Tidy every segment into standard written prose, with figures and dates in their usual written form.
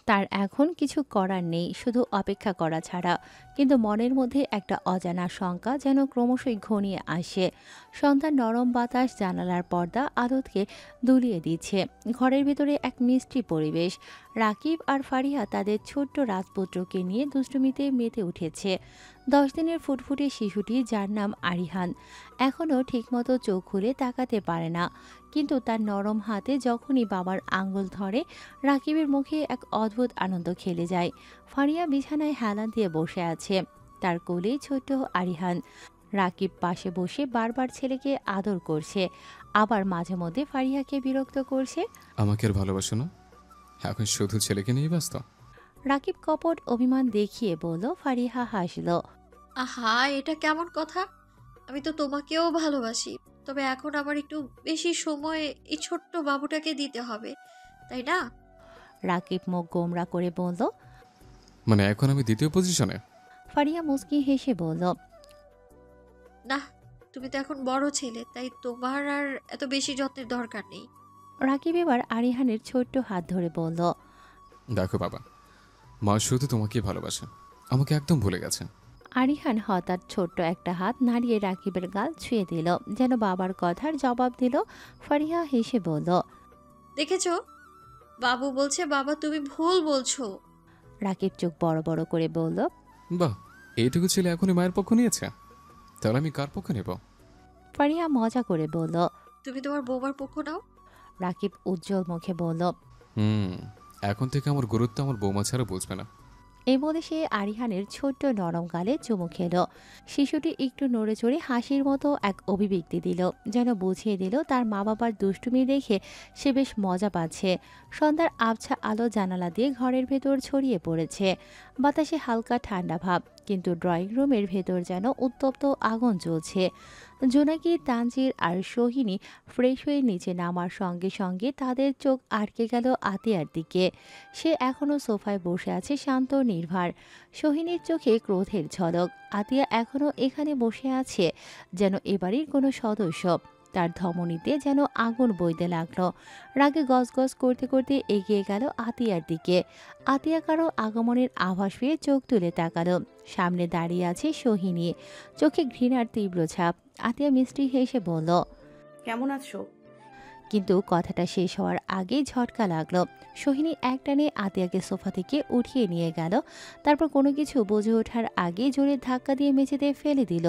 তার এখন কিছু করার নেই, শুধু অপেক্ষা করা ছাড়া। কিন্তু মনের মধ্যে একটা অজানা শঙ্কা যেন ক্রমশই ঘনিয়ে আসে। সন্ধ্যার নরম বাতাস জানালার পর্দা আলোকে দুলিয়ে দিচ্ছে। ঘরের ভেতরে এক মিষ্টি পরিবেশ। রাকিব আর ফারিহা তাদের ছোট্ট রাজপুত্রকে নিয়ে দুষ্টুমিতে মেতে উঠেছে। 10 দিনের ফুটফুটে শিশুটি, যার নাম আরিহান, এখনও ঠিকমতো চোখ খুলে তাকাতে পারে না। কিন্তু তার নরম হাতে যখনই বাবার আঙ্গুল ধরে, রাকিবের মুখে এক অদ্ভুত আনন্দ খেলে যায়। ফারিয়া বিছানায় হেলান দিয়ে বসে আছে, তার কোলেই ছোট্ট আরিহান। রাকিব পাশে বসে বারবার ছেলেকে আদর করছে, আবার মাঝে মধ্যে ফারিয়াকে বিরক্ত করছে। আমাকে আর ভালোবাসো না? এখন শুধু ছেলেকে নিয়ে ব্যস্ত? রাকিব কপট অভিমান দেখিয়ে বলল। ফারিহা হাসল। আহা, এটা কেমন কথা? আমি তো তোমাকেও ভালোবাসি, তবে এখন আমার একটু বেশি সময় এই ছোট্ট বাবুটাকে দিতে হবে, তাই না? রাকিব মুখ গোমরা করে বলল। মানে এখন আমি দ্বিতীয় পজিশনে? ফারিয়া মুচকি হেসে বলল। না, তুমি তো এখন বড় ছেলে, তাই তোমার আর এত বেশি যত্নের দরকার নেই। রাকিব এবার আরিহানের ছোট্ট হাত ধরে বলল। দেখো বাবা, মা শুধু তোমাকেই ভালোবাসে, আমাকে একদম ভুলে গেছে। আরিহান হঠাৎ ছোট্ট একটা হাত নাড়িয়ে রাকিবের গাল ছুঁয়ে দিল, যেন বাবার কথার জবাব দিল। ফারিহা হেসে বলল। দেখেছো, বাবু বলছে বাবা তুমি ভুল বলছো। রাকিব চোখ বড় বড় করে বলল। বাহ, এইটুকু ছেলে এখনই মায়ের পক্ষ নিয়েছে, তাহলে আমি কার পক্ষ নেব? ফারিহা মজা করে বলল। তুমি তোমার বৌমার পক্ষ নাও। রাকিব উজ্জ্বল মুখে বলল। হুম, এখন থেকে আমার গুরুত্ব আমার বৌমা ছাড়া বুঝবে না। এই বলে সে আরিহানের ছোট্ট নরম গালে চুমু খেল। শিশুটি একটু নড়ে চড়ে হাসির মতো এক অভিব্যক্তি দিল, যেন বুঝিয়ে দিল তার মা বাবার দুষ্টুমি দেখে সে বেশ মজা পাচ্ছে। সন্ধ্যার আবছা আলো জানালা দিয়ে ঘরের ভেতর ছড়িয়ে পড়েছে। বাতাসে হালকা ঠান্ডা ভাব, কিন্তু ড্রয়িং রুমের ভেতর যেন উত্তপ্ত আগুন জ্বলছে। জোনাকি, তানজির আর সোহিনী ফ্রেশ হয়ে নিচে নামার সঙ্গে সঙ্গে তাদের চোখ আটকে গেল আতিয়ার দিকে। সে এখনও সোফায় বসে আছে, শান্ত নির্ভার। সোহিনীর চোখে ক্রোধের ঝলক। আতিয়া এখনও এখানে বসে আছে যেন এবাড়ির কোনো সদস্য। তার ধমনীতে যেন আগুন বইতে লাগলো। রাগে গজগজ করতে করতে এগিয়ে গেল আতিয়ার দিকে। আতিয়া কারো আগমনের আভাস পেয়ে চোখ তুলে তাকালো। সামনে দাঁড়িয়ে আছে সোহিনী, চোখে ঘৃণার তীব্র ছাপ। আতিয়া মিষ্টি হেসে বলল। কেমন আছো? কিন্তু কথাটা শেষ হওয়ার আগেই ঝটকা লাগলো। সোহিনী একটানে আতিয়াকে সোফা থেকে উঠিয়ে নিয়ে গেল, তারপর কোনো কিছু বুঝে ওঠার আগে জোরে ধাক্কা দিয়ে মেঝেতে ফেলে দিল।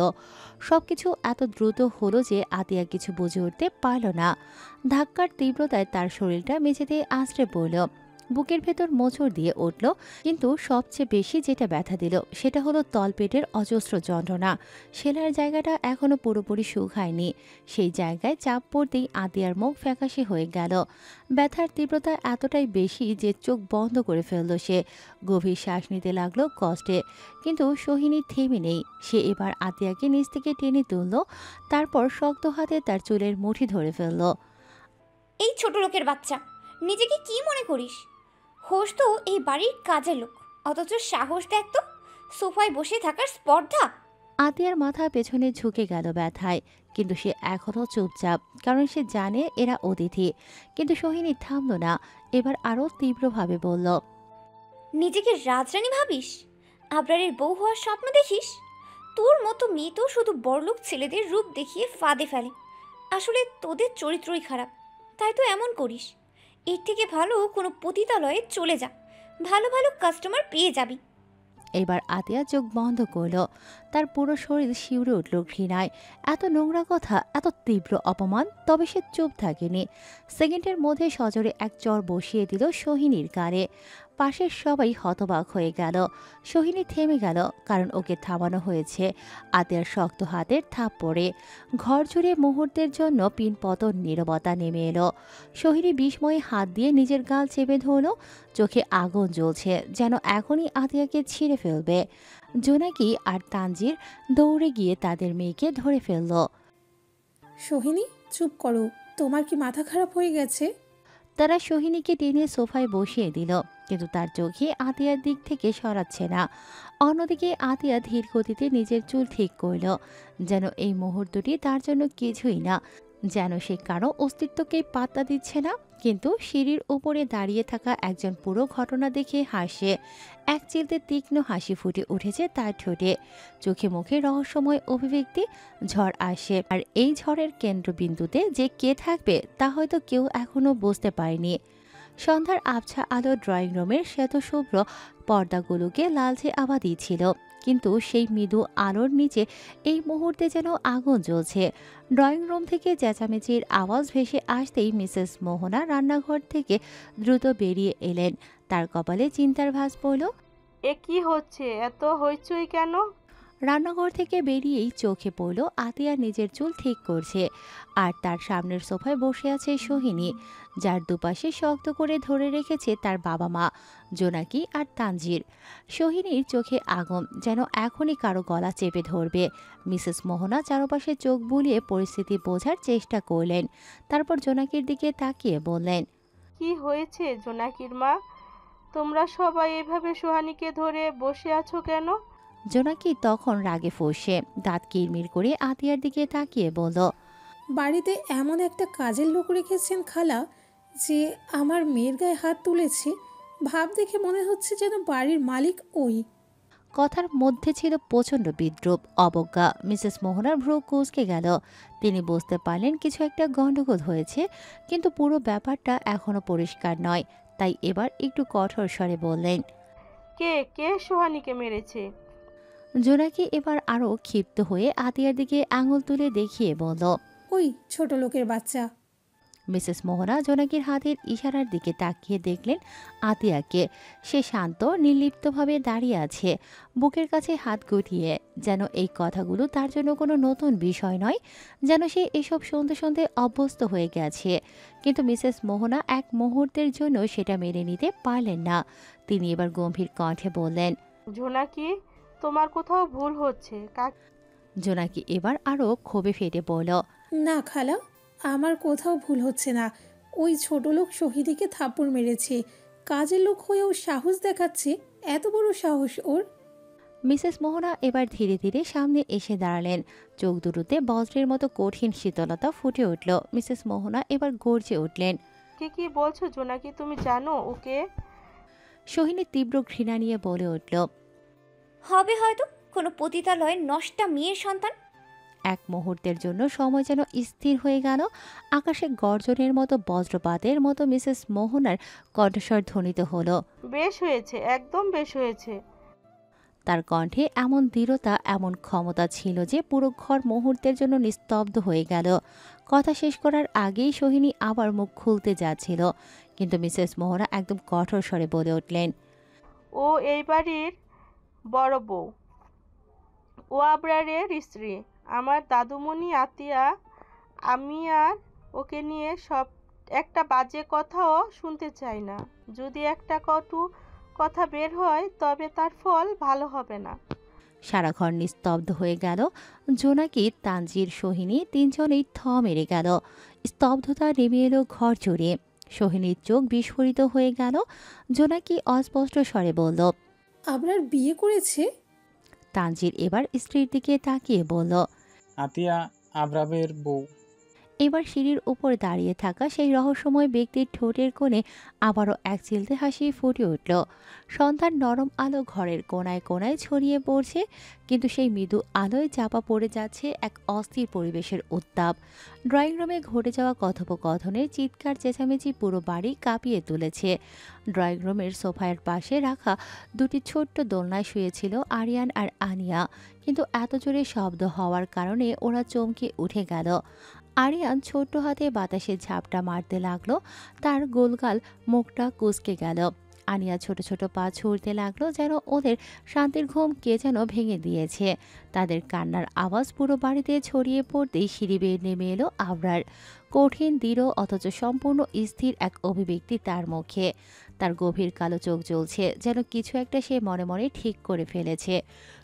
সবকিছু এত দ্রুত হলো যে আতিয়া কিছু বুঝে উঠতে পারল না। ধাক্কার তীব্রতায় তার শরীরটা মেঝেতে আছড়ে পড়ল। বুকের ভেতর মোচড় দিয়ে উঠল, কিন্তু সবচেয়ে বেশি যেটা ব্যথা দিল সেটা হলো তলপেটের অজস্র যন্ত্রণা। সেলার জায়গাটা এখনো পুরোপুরি শুকায়নি। সেই জায়গায় চাপ পড়তেই আতিয়ার মুখ ফ্যাকাশে হয়ে গেল। ব্যথার তীব্রতা এতটাই বেশি যে চোখ বন্ধ করে ফেলল সে। গভীর শ্বাস নিতে লাগলো কষ্টে। কিন্তু সোহিনী থেমে নেই। সে এবার আতিয়াকে নিচ থেকে টেনে তুলল, তারপর শক্ত হাতে তার চুলের মুঠি ধরে ফেলল। এই ছোট লোকের বাচ্চা, নিজেকে কি মনে করিস? হোস তো এই বাড়ির কাজের লোক, অথচ সাহস দেখ তো, সোফায় বসে থাকার স্পর্ধা। আতিয়ার মাথা পেছনে ঝুঁকে গেল ব্যথায়, কিন্তু সে এখনও চুপচাপ, কারণ সে জানে এরা অতিথি। কিন্তু সোহিনী থামল না, এবার আরও তীব্রভাবে বলল। নিজেকে রাজরানী ভাবিস? আবরারের বউ হওয়ার স্বপ্ন দেখিস? তোর মতো মেয়ে তো শুধু বড়লোক ছেলেদের রূপ দেখিয়ে ফাঁদে ফেলে। আসলে তোদের চরিত্রই খারাপ, তাই তো এমন করিস। এর থেকে ভালো কোনো পতিতালয়ে চলে যা, ভালো ভালো কাস্টমার পেয়ে যাবি। এবার আতিয়া চোখ বন্ধ করল। তার পুরো শরীর শিউরে উঠল ঘৃণায়। এত নোংরা কথা, এত তীব্র অপমান। তবে সে চুপ থাকেনি। সেকেন্ডের মধ্যে সজোরে এক চর বসিয়ে দিল সোহিনীর গালে। পাশের সবাই হতবাক হয়ে গেল। সোহিনী থেমে গেল, কারণ ওকে থামানো হয়েছে আতিয়ার শক্ত হাতের থাপ্পড়ে। ঘর জুড়ে মুহূর্তের জন্য পিনপতন নীরবতা নেমে এলো। সোহিনী বিস্ময়ে হাত দিয়ে নিজের গাল চেপে ধরল। চোখে আগুন জ্বলছে, যেন এখনই আতিয়াকে ছিঁড়ে ফেলবে। জোনাকি আর তানজির দৌড়ে গিয়ে তাদের মেয়েকে ধরে ফেলল। সোহিনী, চুপ করো, তোমার কি মাথা খারাপ হয়ে গেছে? তারা সোহিনীকে টেনে সোফায় বসিয়ে দিল, কিন্তু তার চোখে আতিয়ার দিক থেকে সরাচ্ছে না। অন্যদিকে আতিয়া ধীর গতিতে নিজের চুল ঠিক করল, যেন এই মুহূর্তটি তার জন্য কিছুই না। যেন সে কারো অস্তিত্বকে পাত্তা দিচ্ছে না। কিন্তু সিঁড়ির উপরে দাঁড়িয়ে থাকা একজন পুরো ঘটনা দেখে হাসে। এক চিলতে তীক্ষ্ণ হাসি ফুটে উঠেছে তার ঠোঁটে, চোখে মুখে রহস্যময় অভিব্যক্তি। ঝড় আসে, আর এই ঝড়ের কেন্দ্রবিন্দুতে যে কে থাকবে তা হয়তো কেউ এখনো বুঝতে পারেনি। সন্ধ্যার আবছা আলো ড্রয়িং রুমের শ্বেতশুভ্র পর্দাগুলোকে লালচে আভা দিচ্ছিল, কিন্তু সেই মৃদু আলোর নিচে এই মুহূর্তে যেন আগুন জ্বলছে। ড্রয়িং রুম থেকে চেঁচামেচির আওয়াজ ভেসে আসতেই মিসেস মোহনা রান্নাঘর থেকে দ্রুত বেরিয়ে এলেন। তার কপালে চিন্তার ভাঁজ পড়ল। এ কি হচ্ছে, এত হইচই কেন? রান্নাঘর থেকে বেরিয়েই চোখে পড়ল আতিয়া নিজের চুল ঠিক করছে, আর তার সামনের সোফায় বসে আছে সোহিনী, যার দুপাশে শক্ত করে ধরে রেখেছে তার বাবা মা জোনাকি আর তানজির। সোহিনীর চোখে আগুন, যেন এখনই কারো গলা চেপে ধরবে। মিসেস মোহনা চারপাশে চোখ বুলিয়ে পরিস্থিতি বোঝার চেষ্টা করলেন, তারপর জোনাকির দিকে তাকিয়ে বললেন, কি হয়েছে জোনাকির মা? তোমরা সবাই এভাবে সোহানীকে ধরে বসে আছো কেন? জোনাকি তখন রাগে ফসে দাঁত কিরমির করে আতিয়ার দিকে তাকিয়ে বলল, বাড়িতে এমন একটা কাজের লোক রেখেছেন খালা যে আমার মেয়ের গায়ে হাত তুলেছে। ভাব দেখে মনে হচ্ছে যেন বাড়ির মালিক ওই। কথার মধ্যে ছিল প্রচণ্ড বিদ্রুপ, অবজ্ঞা। মিসেস মোহনার ভ্রু কুঁচকে গেল। তিনি বুঝতে পারলেন কিছু একটা গণ্ডগোল হয়েছে, কিন্তু পুরো ব্যাপারটা এখনো পরিষ্কার নয়। তাই এবার একটু কঠোর স্বরে বললেন, কে কে সোহানীকে মেরেছে? জোনাকি এবার আরও ক্ষিপ্ত হয়ে আতিয়ার দিকে আঙুল তুলে দেখিয়ে বলল, ওই ছোট লোকের বাচ্চা। মিসেস মোহনা জোনাকির হাতের ইশারার দিকে তাকিয়ে দেখলেন আতিয়াকে। সে শান্ত নির্লিপ্তভাবে দাঁড়িয়ে আছে, বুকের কাছে হাত গুটিয়ে, যেন এই কথাগুলো তার জন্য কোনো নতুন বিষয় নয়, যেন সে এসব শুনতে শুনতে অভ্যস্ত হয়ে গেছে। কিন্তু মিসেস মোহনা এক মুহূর্তের জন্য সেটা মেনে নিতে পারলেন না। তিনি এবার গম্ভীর কণ্ঠে বললেন, জোনাকি, তোমার কোথাও ভুল হচ্ছে। জোনাকি এবার আরও ক্ষোভে ফেটে বলল, না খালা, আমার কোথাও ভুল হচ্ছে না। ওই ছোট লোক শহীদিকে থাপ্পড় মেরেছে। কাজের লোক হয়েও সাহস দেখাচ্ছে। এত বড় সাহস ওর! মিসেস মোহনা এবার ধীরে ধীরে সামনে এসে দাঁড়ালেন। চোখ দুটোতে বজ্রের মতো কঠিন শীতলতা ফুটে উঠল। মিসেস মোহনা এবার গর্জে উঠলেন, কে কি বলছো জোনাকি? তুমি জানো ওকে? সোহিনী তীব্র ঘৃণা নিয়ে বলে উঠল, হবে হয়তো কোনো পতিতালয়ের নষ্টা মেয়ের সন্তান। এক মুহূর্তের জন্য সময় যেন স্থির হয়ে গেল। আকাশে গর্জনের মতো বজ্রপাতের মতো মিসেস মোহনার কণ্ঠস্বর ধ্বনিত হলো। বেশ হয়েছে, একদম বেশ হয়েছে। তার কণ্ঠে এমন দৃঢ়তা, এমন ক্ষমতা ছিল যে পুরো ঘর মুহূর্তের জন্য নিস্তব্ধ হয়ে গেল। কথা শেষ করার আগেই সোহিনী আবার মুখ খুলতে যাচ্ছিল, কিন্তু মিসেস মোহনা একদম কঠোর স্বরে বলে উঠলেন, ও এই বাড়ির বড় বউ, ও আবরারের স্ত্রী, আমার দাদুমণি আতিয়া। আমি আর ওকে নিয়ে সব একটা বাজে কথাও শুনতে চাই না। যদি একটা কটু কথা বের হয় তবে তার ফল ভালো হবে না। সারা ঘর নিস্তব্ধ হয়ে গেল। জোনাকি, তানজির, সোহিনী তিনজনেই থ মেরে গেল। স্তব্ধতা নেমে এলো ঘর জুড়ে। সোহিনীর চোখ বিস্ফোরিত হয়ে গেল। জোনাকি অস্পষ্ট স্বরে বলল, আবরার বিয়ে করেছে? তানজির এবার স্ত্রীর দিকে তাকিয়ে বলল, আতিয়া আবরাবের বউ। এবার সিঁড়ির উপর দাঁড়িয়ে থাকা সেই রহস্যময় ব্যক্তির ঠোঁটের কোণে আবারও এক চিলতে হাসি ফুটে উঠল। সন্ধ্যার নরম আলো ঘরের কোণায় কোণায় ছড়িয়ে পড়ছে, কিন্তু সেই মৃদু আলোয় চাপা পড়ে যাচ্ছে এক অস্থির পরিবেশের উত্তাপ। ড্রয়িং রুমে ঘটে যাওয়া কথোপকথনের চিৎকার চেঁচামেচি পুরো বাড়ি কাঁপিয়ে তুলেছে। ড্রয়িং রুমের সোফার পাশে রাখা দুটি ছোট্ট দোলনায় শুয়েছিল আরিয়ান আর আনিয়া, কিন্তু এত জোরে শব্দ হওয়ার কারণে ওরা চমকে উঠে গেল। আরিয়ান ছোট্ট হাতে বাতাসে ঝাপটা মারতে লাগলো, তার গোলগাল মুখটা কুঁচকে গেল। আনিয়া ছোট ছোট পা ছুঁড়তে লাগলো, যেন ওদের শান্তির ঘুম কে যেন ভেঙে দিয়েছে। তাদের কান্নার আওয়াজ পুরো বাড়িতে ছড়িয়ে পড়তেই সিঁড়ি বেয়ে নেমে এলো আবরার। কঠিন, দৃঢ় অথচ সম্পূর্ণ স্থির এক অভিব্যক্তি তার মুখে। তার গভীর কালো চোখ জ্বলছে, যেন কিছু একটা সে মনে মনে ঠিক করে ফেলেছে।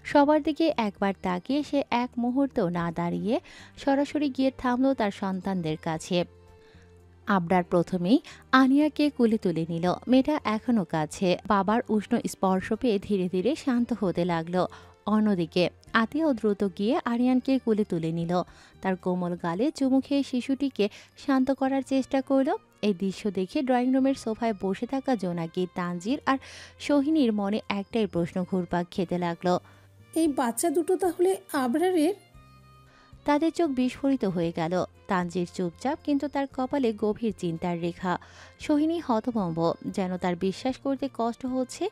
সবার দিকে একবার তাকিয়ে সে এক মুহূর্তও না দাঁড়িয়ে সরাসরি গিয়ে থামলো তার সন্তানদের কাছে। আবরার প্রথমেই আনিয়াকে কুলে তুলে নিল। মেয়েটা এখনো কাছে। বাবার উষ্ণ স্পর্শ পেয়ে ধীরে ধীরে শান্ত হতে লাগলো। অন্যদিকে আতিয়াও দ্রুত গিয়ে আরিয়ানকে কোলে তুলে নিল। তার কোমল গালে চুমু খেয়ে শিশুটিকে শান্ত করার চেষ্টা করল। এই দৃশ্য দেখে ড্রয়িং রুমের সোফায় বসে থাকা জোনাকি, তানজির আর সোহিনীর মনে একটাই প্রশ্ন ঘুরপাক খেতে লাগলো। এই বাচ্চা দুটো তাহলে আবরারের? তাদের চোখ বিস্ফোরিত হয়ে গেল। তানজির চুপচাপ, কিন্তু তার কপালে গভীর চিন্তার রেখা। সোহিনী হতভম্ব, যেন তার বিশ্বাস করতে কষ্ট হচ্ছে।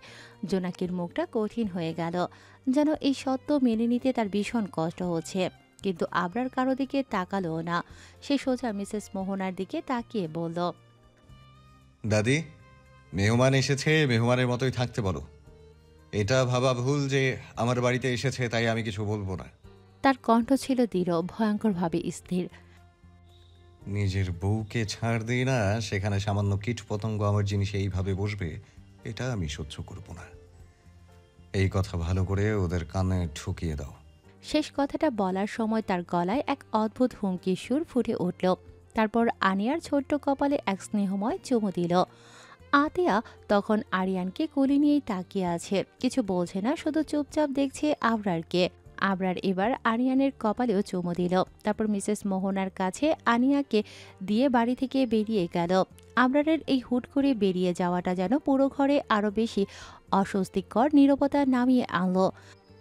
জোনাকির মুখটা কঠিন হয়ে গেল, যেন এই সত্য মেনে নিতে তার ভীষণ কষ্ট হচ্ছে। কিন্তু আবরার কারো দিকে তাকালো না। সে সোজা মিসেস মোহনার দিকে তাকিয়ে বলল, দাদি, মেহমান এসেছে, মেহমানের মতোই থাকতে বলো। এটা ভাবা ভুল যে আমার বাড়িতে এসেছে তাই আমি কিছু বলবো না। তার কণ্ঠ ছিল দৃঢ়, ভয়ঙ্করভাবে স্থির। নিজের বউকে ছাড় দিই না, সেখানে সামান্য কীট পতঙ্গ আমার জিনিসে এইভাবে বসবে, এটা আমি সহ্য করব না। এই কথা ভালো করে ওদের কানে ঠুকিয়ে দাও। শেষ কথাটা বলার সময় তার গলায় এক অদ্ভুত হুমকির সুর ফুটে উঠল। তারপর আনিয়ার ছোট্ট কপালে এক স্নেহময় চুমু দিল। আতিয়া তখন আরিয়ানকে কোলে নিয়েই তাকিয়ে আছে, কিছু বলছে না, শুধু চুপচাপ দেখছে আবরারকে। আবরার এবার আরিয়ানের কপালেও চুমু দিল। তারপর মিসেস মোহনার কাছে আনিয়াকে দিয়ে বাড়ি থেকে বেরিয়ে গেল। আবরারের এই হুট করে বেরিয়ে যাওয়াটা যেন পুরো ঘরে আরও বেশি অস্বস্তিকর নীরবতা নামিয়ে আনলো।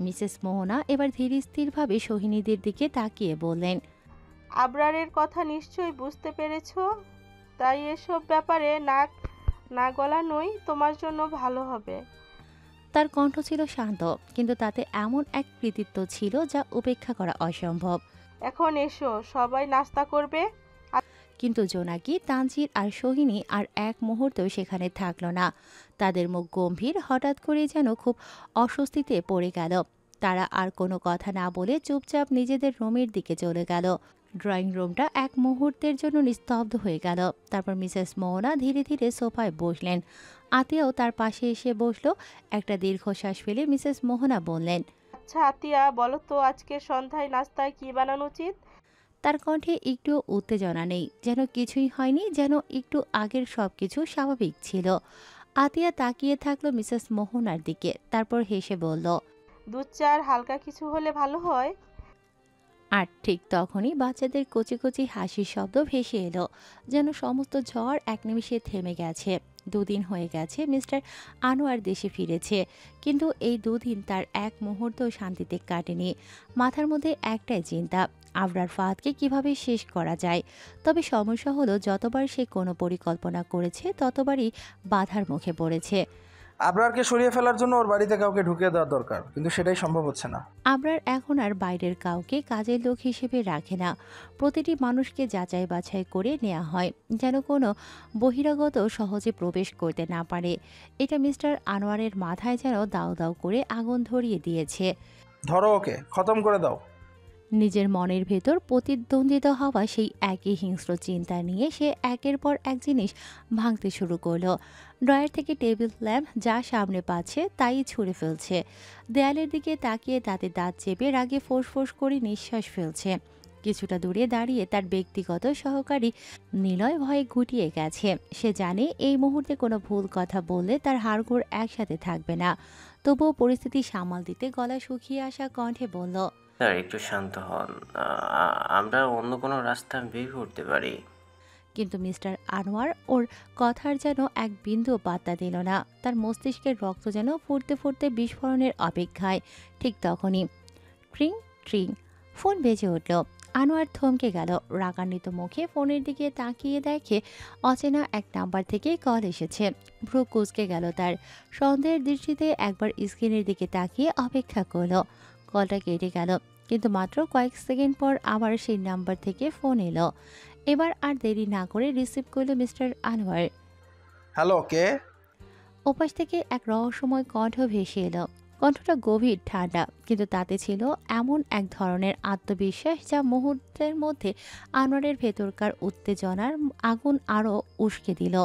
মিসেস মোহনা এবার ধীর স্থিরভাবে সোহিনীদের দিকে তাকিয়ে বললেন, আবরারের কথা নিশ্চয়ই বুঝতে পেরেছ, তাই এসব ব্যাপারে নাক না গলানোই তোমার জন্য ভালো হবে। তার কণ্ঠ ছিল শান্ত, কিন্তু তাতে এমন এক কৃতিত্ব ছিল যা উপেক্ষা করা অসম্ভব। এখন এসো, সবাই নাস্তা করবে। কিন্তু জোনাকি, তানজির আর সোহিনী আর এক মুহূর্তেও সেখানে থাকলো না। তাদের মুখ গম্ভীর, হঠাৎ করে যেন খুব অস্বস্তিতে পড়ে গেল। তারা আর কোনো কথা না বলে চুপচাপ নিজেদের রুমের দিকে চলে গেল। ড্রয়িং রুমটা এক মুহূর্তের জন্য নিস্তব্ধ হয়ে গেল। তারপর মিসেস মোহনা ধীরে ধীরে সোফায় বসলেন। আতিয়াও তার পাশে এসে বসলো। একটা দীর্ঘশ্বাস ফেলে মিসেস মোহনা বললেন, আচ্ছা আতিয়া, বলো তো আজকে সন্ধ্যায় নাস্তায় কি বানানো উচিত? তার কণ্ঠে একটু উত্তেজনা নেই, যেন কিছুই হয়নি, যেন একটু আগের সবকিছু স্বাভাবিক ছিল। আতিয়া তাকিয়ে থাকলো মিসেস মোহনার দিকে, তারপর হেসে বলল, দুধ চার হালকা কিছু হলে ভালো হয়। আর ঠিক তখনই বাচ্চাদের কচি কচি হাসির শব্দ ভেসে এলো, যেন সমস্ত ঝড় এক নিমিষে থেমে গেছে। 2 দিন হয়ে গেছে মিস্টার আনোয়ার দেশে ফিরেছে, কিন্তু এই 2 দিন তার এক মুহূর্তও শান্তিতে কাটেনি। মাথার মধ্যে একটাই চিন্তা, আবরার ফাহাদকে কিভাবে শেষ করা যায়। তবে সমস্যা হলো, যতবার সে কোনো পরিকল্পনা করেছে ততবারই বাধার মুখে পড়েছে। আবরারকে সরিয়ে ফেলার জন্য ওর বাড়িতে কাউকে ঢুকিয়ে দেওয়া দরকার, কিন্তু সেটাই সম্ভব হচ্ছে না। আবরার এখন আর বাইরের কাউকে কাজের লোক হিসেবে রাখে না। প্রতিটি মানুষকে যাচাই বাছাই করে নেওয়া হয়, যেন কোনো বহিরাগত সহজে প্রবেশ করতে না পারে। এটা মিস্টার আনোয়ারের মাথায় যেন দাউ দাউ করে আগুন ধরিয়ে দিয়েছে। ধরো ওকে, খতম করে দাও। নিজের মনের ভেতর প্রতিদ্বন্দ্বিত হওয়া সেই একই হিংস্র চিন্তা নিয়ে সে একের পর এক জিনিস ভাঙতে শুরু করলো। ড্রয়ার থেকে টেবিল ল্যাম্প যা সামনে পাচ্ছে তাই ছুঁড়ে ফেলছে। দেয়ালের দিকে তাকিয়ে তাতে দাঁত চেপে রাগে ফোঁস করে নিঃশ্বাস ফেলছে। কিছুটা দূরে দাঁড়িয়ে তার ব্যক্তিগত সহকারী নিলয় ভয়ে গুটিয়ে গেছে। সে জানে এই মুহূর্তে কোনো ভুল কথা বললে তার হাড়গোড় একসাথে থাকবে না। তবুও পরিস্থিতি সামাল দিতে গলা শুকিয়ে আসা কণ্ঠে বলল, স্যার একটু শান্ত হন, আমরা অন্য কোনো রাস্তা বের করতে পারি। কিন্তু মিস্টার আনোয়ার ওর কথার যেন এক বিন্দু পাত্তা দিল না। তার মস্তিষ্কের রক্ত যেন ফুটতে ফুটতে বিস্ফোরণের অপেক্ষায়। ঠিক তখনই ট্রিং ট্রিং ফোন বেজে উঠল। আনোয়ার থমকে গেল, রাগান্বিত মুখে ফোনের দিকে তাকিয়ে দেখে অচেনা এক নাম্বার থেকে কল এসেছে। ভ্রু কুঁচকে গেল তার। সন্দেহের দৃষ্টিতে একবার স্ক্রিনের দিকে তাকিয়ে অপেক্ষা করলো। কলটা কেটে গেল, কিন্তু মাত্র কয়েক সেকেন্ড পর আবার সেই নাম্বার থেকে ফোন এলো। এবার আর দেরি না করে রিসিভ করল মিস্টার আনোয়ার। হ্যালো, কে? ওপাশ থেকে এক রহস্যময় কণ্ঠ ভেসে এলো। কণ্ঠটা গভীর ঠান্ডা, কিন্তু তাতে ছিল এমন এক ধরনের আত্মবিশ্বাস যা মুহূর্তের মধ্যে আনোয়ারের ভেতরকার উত্তেজনার আগুন আরও উস্কে দিল।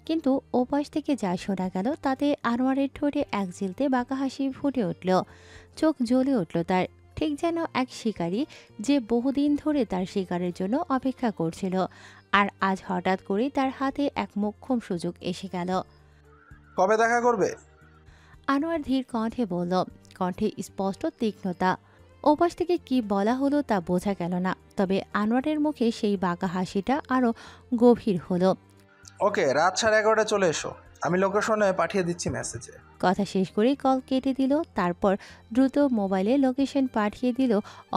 কিন্তু ওপাশ থেকে যা শোনা গেল তাতে আনোয়ারের ঠোঁটে এক জিলতে বাঁকা হাসি ফুটে উঠল। চোখ জ্বলে উঠল তার, ঠিক যেন এক শিকারী যে বহুদিন ধরে তার শিকারের জন্য অপেক্ষা করছিল। আর আজ হঠাৎ করে তার হাতে এক মোক্ষম সুযোগ এসে গেল। কবে দেখা করবে? আনোয়ার ধীর কণ্ঠে বলল, কণ্ঠে স্পষ্ট তীক্ষ্ণতা। ওপাশ থেকে কি বলা হলো তা বোঝা গেল না, তবে আনোয়ারের মুখে সেই বাঁকা হাসিটা আরও গভীর হলো। ওকে, রাত 11:30টায় চলে এসো, আমি লোকেশনে পাঠিয়ে দিচ্ছি মেসেজে। কথা শেষ করেই কল কেটে দিল। তারপর দ্রুত মোবাইলে লোকেশন পাঠিয়ে দিল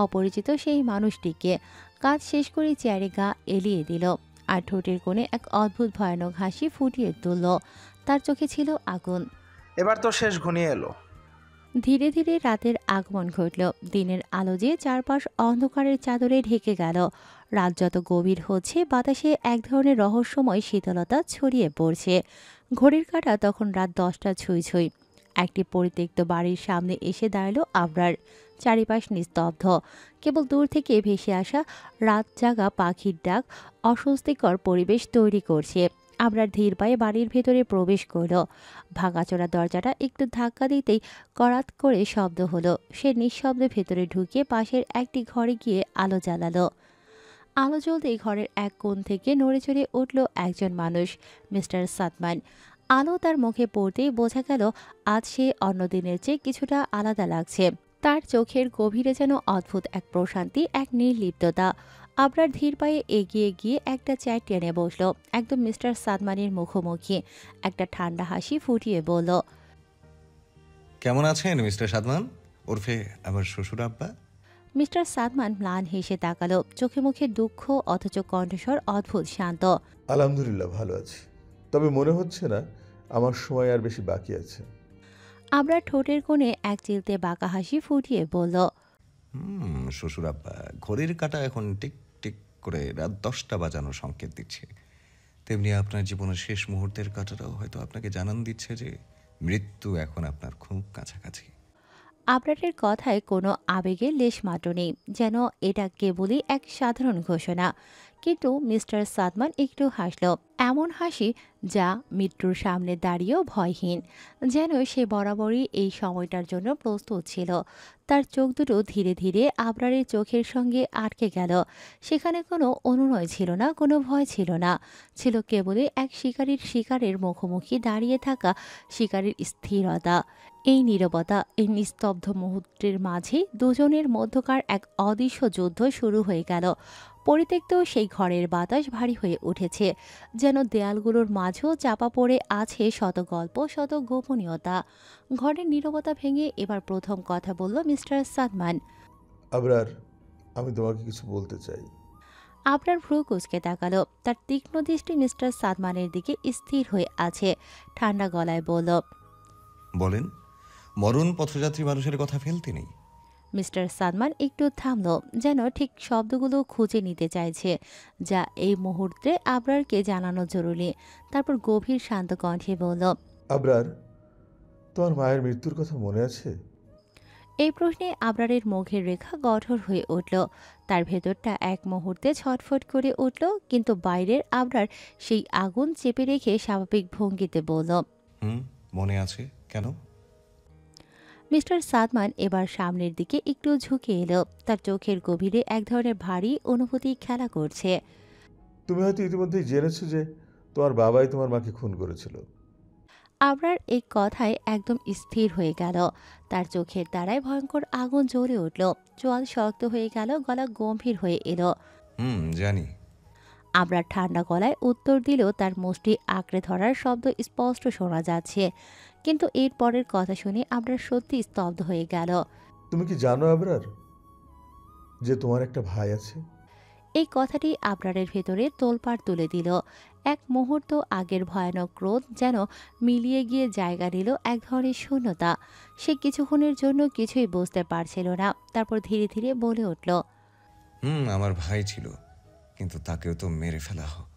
অপরিচিত সেই মানুষটিকে। কাজ শেষ করে চেয়ারে গা এলিয়ে দিল আর ঠোঁটের কোণে এক অদ্ভুত ভয়ানক হাসি ফুটিয়ে তুলল। তার চোখে ছিল আগুন। এবার তো শেষ ঘনিয়ে এলো। ধীরে ধীরে রাতের আগমন ঘটল। দিনের আলো যে চারপাশ অন্ধকারের চাদরে ঢেকে গেল। রাত যত গভীর হচ্ছে বাতাসে এক ধরনের রহস্যময় শীতলতা ছড়িয়ে পড়ছে। ঘড়ির কাঁটা তখন রাত 10টা ছুঁই ছুঁই। একটি পরিত্যক্ত বাড়ির সামনে এসে দাঁড়ালো আবরার। চারিপাশ নিস্তব্ধ, কেবল দূর থেকে ভেসে আসা রাত জাগা পাখির ডাক অস্বস্তিকর পরিবেশ তৈরি করছে। আবরার ধীর পায়ে বাড়ির ভেতরে প্রবেশ করল। ভাঙাচোরা দরজাটা একটু ধাক্কা দিতেই করাত করে শব্দ হলো। সে নিঃশব্দে ভেতরে ঢুকে পাশের একটি ঘরে গিয়ে আলো জ্বালালো। আলো জ্বলতেই ঘরের এক কোণ থেকে নড়ে চড়ে উঠল একজন মানুষ, মিস্টার সাদমান। আলো তার মুখে পড়তেই বোঝা গেল আজ সে অন্য দিনের চেয়ে কিছুটা আলাদা লাগছে। তার চোখের গভীরে যেন অদ্ভুত এক প্রশান্তি, এক নির্লিপ্ততা। আবরার ধীর পায়ে এগিয়ে গিয়ে একটা চেয়ার টেনে বসল একদম মিস্টার সাদমানের মুখোমুখি। একটা ঠান্ডা হাসি ফুটিয়ে বলল, কেমন আছেন মিস্টার সাদমান, ওরফে আমার শ্বশুর আব্বা? মিস্টার সাদমান ম্লান হেসে তাকালো, চোখে মুখে দুঃখ অথচ কণ্ঠস্বর অদ্ভুত শান্ত। আলহামদুলিল্লাহ ভালো আছি, তবে মনে হচ্ছে না আমার সময় আর বেশি বাকি আছে। আবরার ঠোঁটের কোণে এক চিলতে বাঁকা হাসি ফুটিয়ে বলল, শ্বশুর আব্বা, ঘড়ির কাঁটা এখন টিক টিক করে রাত 10টা বাজানোর সংকেত দিচ্ছে। তেমনি আপনার জীবনের শেষ মুহূর্তের কাঁটাটাও হয়তো আপনাকে জানান দিচ্ছে যে মৃত্যু এখন আপনার খুব কাছাকাছি। আবরারের কথায় কোনো আবেগের লেশমাত্র নেই, যেন এটা কেবলই এক সাধারণ ঘোষণা। কিন্তু মিস্টার সাদমান একটু হাসল, এমন হাসি যা মৃত্যুর সামনে দাঁড়িয়েও ভয়হীন, যেন সে বরাবরই এই সময়টার জন্য প্রস্তুত ছিল। তার চোখ দুটো ধীরে ধীরে আবরারের চোখের সঙ্গে আটকে গেল। সেখানে কোনো অনুনয় ছিল না, কোনো ভয় ছিল না, ছিল কেবলই এক শিকারের মুখোমুখি দাঁড়িয়ে থাকা শিকারের স্থিরতা। এই নীরবতা, এই নিস্তব্ধ মুহূর্তের মাঝে দুজনের মধ্যকার এক অদৃশ্য যুদ্ধ শুরু হয়ে গেল। পরিত্যক্ত সেই ঘরের বাতাস ভারী হয়ে উঠেছে, যেন দেয়ালগুলোর মাঝেও চাপা পড়ে আছে শত গল্প, শত গোপনীয়তা। ঘরের নীরবতা ভেঙে এবার প্রথম কথা বলল মিস্টার সাদমান। আবরার, আমি তোমাকে কিছু বলতে চাই। আবরার ভ্রু কুঁচকে তাকালো। তার তীক্ষ্ণ দৃষ্টি মিস্টার সাদমানের দিকে স্থির হয়ে আছে। ঠান্ডা গলায় বলল, বলেন। মরণ পথযাত্রী মানুষের কথা ফেলতে নেই। মিস্টার সাদমান একটু থামল, যেন ঠিক শব্দগুলো খুঁজে নিতে চাইছে যা এই মুহূর্তে আবরারকে জানানো জরুরি। তারপর গভীর শান্ত কণ্ঠে বলল, আবরার, তোমার মায়ের মৃত্যুর কথা মনে আছে? এই প্রশ্নে আবরারের মুখের রেখা কঠোর হয়ে উঠল। তার ভেতরটা এক মুহূর্তে ছটফট করে উঠল, কিন্তু বাইরের আবরার সেই আগুন চেপে রেখে স্বাভাবিক ভঙ্গিতে বলল, মনে আছে। কেন? মিস্টার সাদমান এবার সামনের দিকে একটু ঝুঁকে এলো। তার চোখের গভীরে এক ধরনের ভারী অনুভূতি খেলা করছে। তুমি হয়তো ইতিমধ্যেই জেনেছো যে তোমার বাবাই তোমার মাকে খুন করেছিল। আবরার এই কথায় একদম স্থির হয়ে গেল। তার চোখের তারায় ভয়ঙ্কর আগুন জ্বলে উঠল, চোয়াল শক্ত হয়ে গেল, গলা গম্ভীর হয়ে এলো। জানি। আবরার ঠান্ডা গলায় উত্তর দিল, তার মুষ্টি আঁকড়ে ধরার শব্দ স্পষ্ট শোনা যাচ্ছে। কিন্তু এর পরের কথা শুনে আবরার সত্যি স্তব্ধ হয়ে গেল। তুমি কি জানো আবরার, যে তোমার একটা ভাই আছে? এই কথাটি আবরারের ভেতরে তোলপাড় তুলে দিল। এক মুহূর্ত আগের ভয়ানক ক্রোধ যেন মিলিয়ে গিয়ে জায়গা নিল এক ধরনের শূন্যতা। সে কিছুক্ষণের জন্য কিছুই বুঝতে পারছিল না, তারপর ধীরে ধীরে বলে উঠল, আমার ভাই ছিল, কিন্তু তাকেও তো মেরে ফেলা হোক।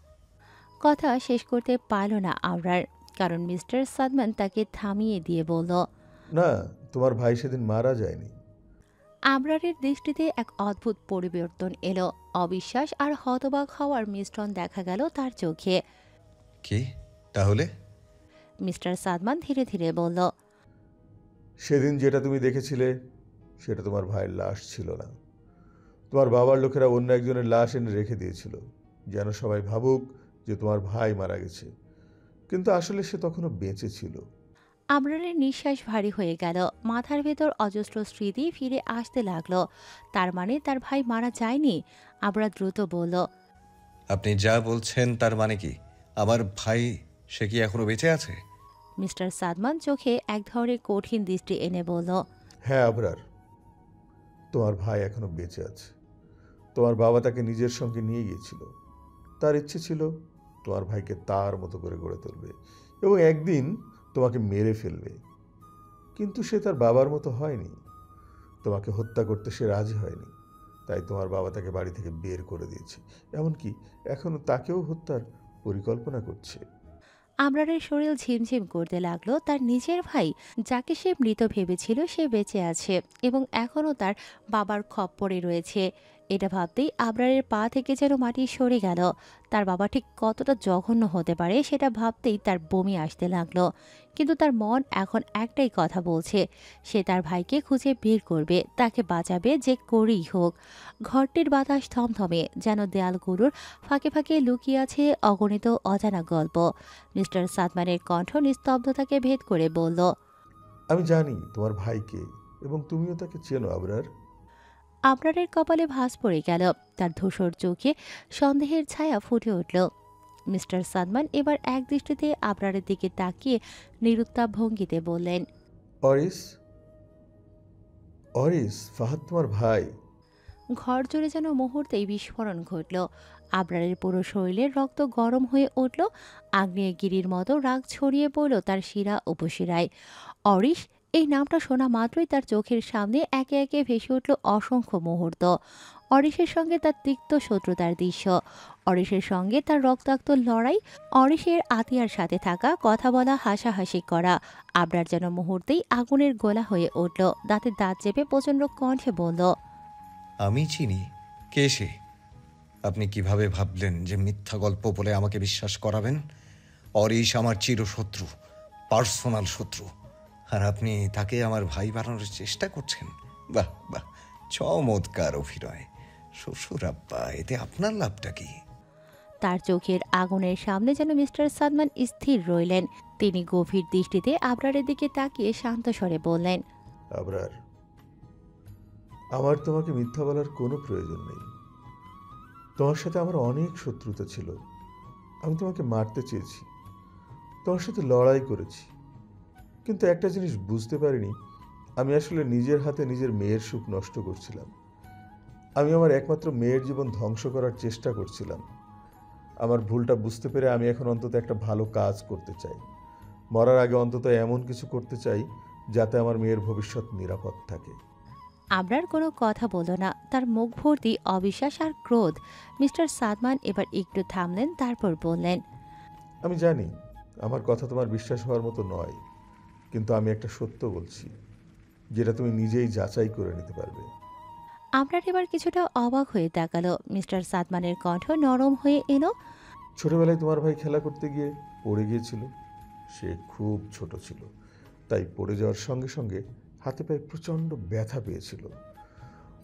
কথা শেষ করতে পারল না আবরার, কারণ মিস্টার সাদমান তাকে থামিয়ে দিয়ে বলল, না, তোমার ভাই সেদিন মারা যায়নি। আবরারের দৃষ্টিতে এক অদ্ভুত পরিবর্তন এলো। অবিশ্বাস আর হতবাক হওয়ার মিশ্রণ দেখা গেল তার চোখে। কি তাহলে? মিস্টার সাদমান ধীরে ধীরে বলল, সেদিন যেটা তুমি দেখেছিলে সেটা তোমার ভাইয়ের লাশ ছিল না। তোমার বাবার লোকেরা অন্য একজনের লাশ এনে রেখে দিয়েছিল, যেন সবাই ভাবুক যে তোমার ভাই মারা গেছে, কিন্তু আসলে সে তখনও বেঁচে ছিল। আবরারের নিঃশ্বাস ভারী হয়ে গেল। মাথার ভেতর অজস্র স্মৃতি ফিরে আসতে লাগলো। তার মানে তার ভাই মারা যায়নি? আবরার দ্রুত বলল, আপনি যা বলছেন তার মানে কি? আমার ভাই সে কি এখনো বেঁচে আছে? মিস্টার সাদমান চোখে এক ধরনের কঠিন দৃষ্টি এনে বলল, হ্যাঁ আবরার, তোমার ভাই এখনো বেঁচে আছে। তোমার বাবা তাকে নিজের সঙ্গে নিয়ে গিয়েছিল। তার ইচ্ছে ছিল তোমার ভাইকে তার মতো করে গড়ে তুলবে এবং একদিন তোমাকে মেরে ফেলবে। কিন্তু সে তার বাবার মতো হয়নি। তোমাকে হত্যা করতে সে রাজি হয়নি। তাই তোমার বাবা তাকে বাড়ি থেকে বের করে দিয়েছে। এমনকি এখনো তাকেও হত্যার পরিকল্পনা করছে। আবরারের শরীর ঝিমঝিম করতে লাগলো। তার নিজের ভাই, যাকে সে মৃত ভেবেছিল, সে বেঁচে আছে এবং এখনও তার বাবার খপ্পরে রয়েছে। এটা ভাবতেই আবরারের পা থেকে যেন মাটি সরে গেল। তার বাবা ঠিক কতটা জঘন্য হতে পারে সেটা ভাবতেই তার বমি আসতে লাগলো। কিন্তু তার মন এখন একটাই কথা বলছে, সে তার ভাইকে খুঁজে বের করবে, তাকে বাঁচাবে যে করেই হোক। ঘরটির বাতাস থমথমে, যেন দেয়ালগুলোর ফাঁকে ফাঁকে লুকিয়ে আছে অগণিত অজানা গল্প। মিস্টার সাদমানের কণ্ঠ নিস্তব্ধতাকে ভেদ করে বলল, আমি জানি তোমার ভাইকে এবং তুমিও তাকে চেনো আবরার। আবরারের কপালে ভাঁজ পড়ে গেল। তার ধূসর চোখে সন্দেহের ছায়া ফুটে উঠল। মিস্টার সাদমান এবার এক দৃষ্টিতে আবরারের দিকে তাকিয়ে নিরুত্তাপ ভঙ্গিতে বললেন, অরিস, অরিস, ফাহাদ তোমার ভাই। ঘর জুড়ে যেন মুহূর্তেই বিস্ফোরণ ঘটল। আবরারের পুরো শরীরের রক্ত গরম হয়ে উঠল। আগ্নেয়গিরির মতো রাগ ছড়িয়ে পড়ল তার শিরা উপশিরায়। অরিশ, এই নামটা শোনা মাত্রই তার চোখের সামনে একে একে ভেসে উঠল অসংখ্য মুহূর্ত। অরিশের সঙ্গে তার তিক্ত শত্রুতার দৃশ্য, অরিশের সঙ্গে তার রক্তাক্ত লড়াই, অরিশের আতিয়ার সাথে থাকা, কথা বলা, হাসাহাসি করা। আবরার যেন মুহূর্তেই আগুনের গোলা হয়ে উঠল। দাঁতে দাঁত চেপে প্রচণ্ড কণ্ঠে বলল, আমি চিনি। কে সে? আপনি কিভাবে ভাবলেন যে মিথ্যা গল্প বলে আমাকে বিশ্বাস করাবেন? অরিশ আমার চিরশত্রু, পার্সোনাল শত্রু, আর আপনি তাকে আমার ভাই বানানোর চেষ্টা করছেন। বাহ বাহ, চমৎকার অভিনয়। শ্বশুর আব্বা, এতে আপনার লাভটা কি? তার চোখের আগুনের সামনে যেন মিস্টার সাদমান স্থির রইলেন। তিনি গভীর দৃষ্টিতে আবরারের দিকে তাকিয়ে শান্ত স্বরে বললেন, আবরার, আমার তোমাকে মিথ্যা বলার কোনো প্রয়োজন নেই। তোমার সাথে আমার অনেক শত্রুতা ছিল। আমি তোমাকে মারতে চেয়েছি, তোমার সাথে লড়াই করেছি, কিন্তু একটা জিনিস বুঝতে পারিনি, আমি আসলে নিজের হাতে নিজের মেয়ের সুখ নষ্ট করছিলাম। আমি আমার একমাত্র মেয়ের জীবন ধ্বংস করার চেষ্টা করছিলাম। আমার ভুলটা বুঝতে পেরে আমি এখন অন্তত একটা ভালো কাজ করতে চাই। মরার আগে অন্তত এমন কিছু করতে চাই যাতে আমার মেয়ের ভবিষ্যৎ নিরাপদ থাকে। আবরার কোনো কথা বলল না। তার মুখ ভর্তি অবিশ্বাস আর ক্রোধ। মিস্টার সাদমান এবার একটু থামলেন, তারপর বললেন, আমি জানি আমার কথা তোমার বিশ্বাস হওয়ার মতো নয়, কিন্তু আমি একটা সত্য বলছি যেটা তুমি নিজেই যাচাই করে নিতে পারবে। আবরার এবার কিছুটা অবাক হয়ে তাকালো। মিস্টার সাদমানের কণ্ঠ নরম হয়ে এলো, ছোটবেলায় তোমার ভাই খেলা করতে গিয়ে পড়ে গিয়েছিল। সে খুব ছোট ছিল, তাই পড়ে যাওয়ার সঙ্গে সঙ্গে হাতে পায়ে প্রচণ্ড ব্যথা পেয়েছিল।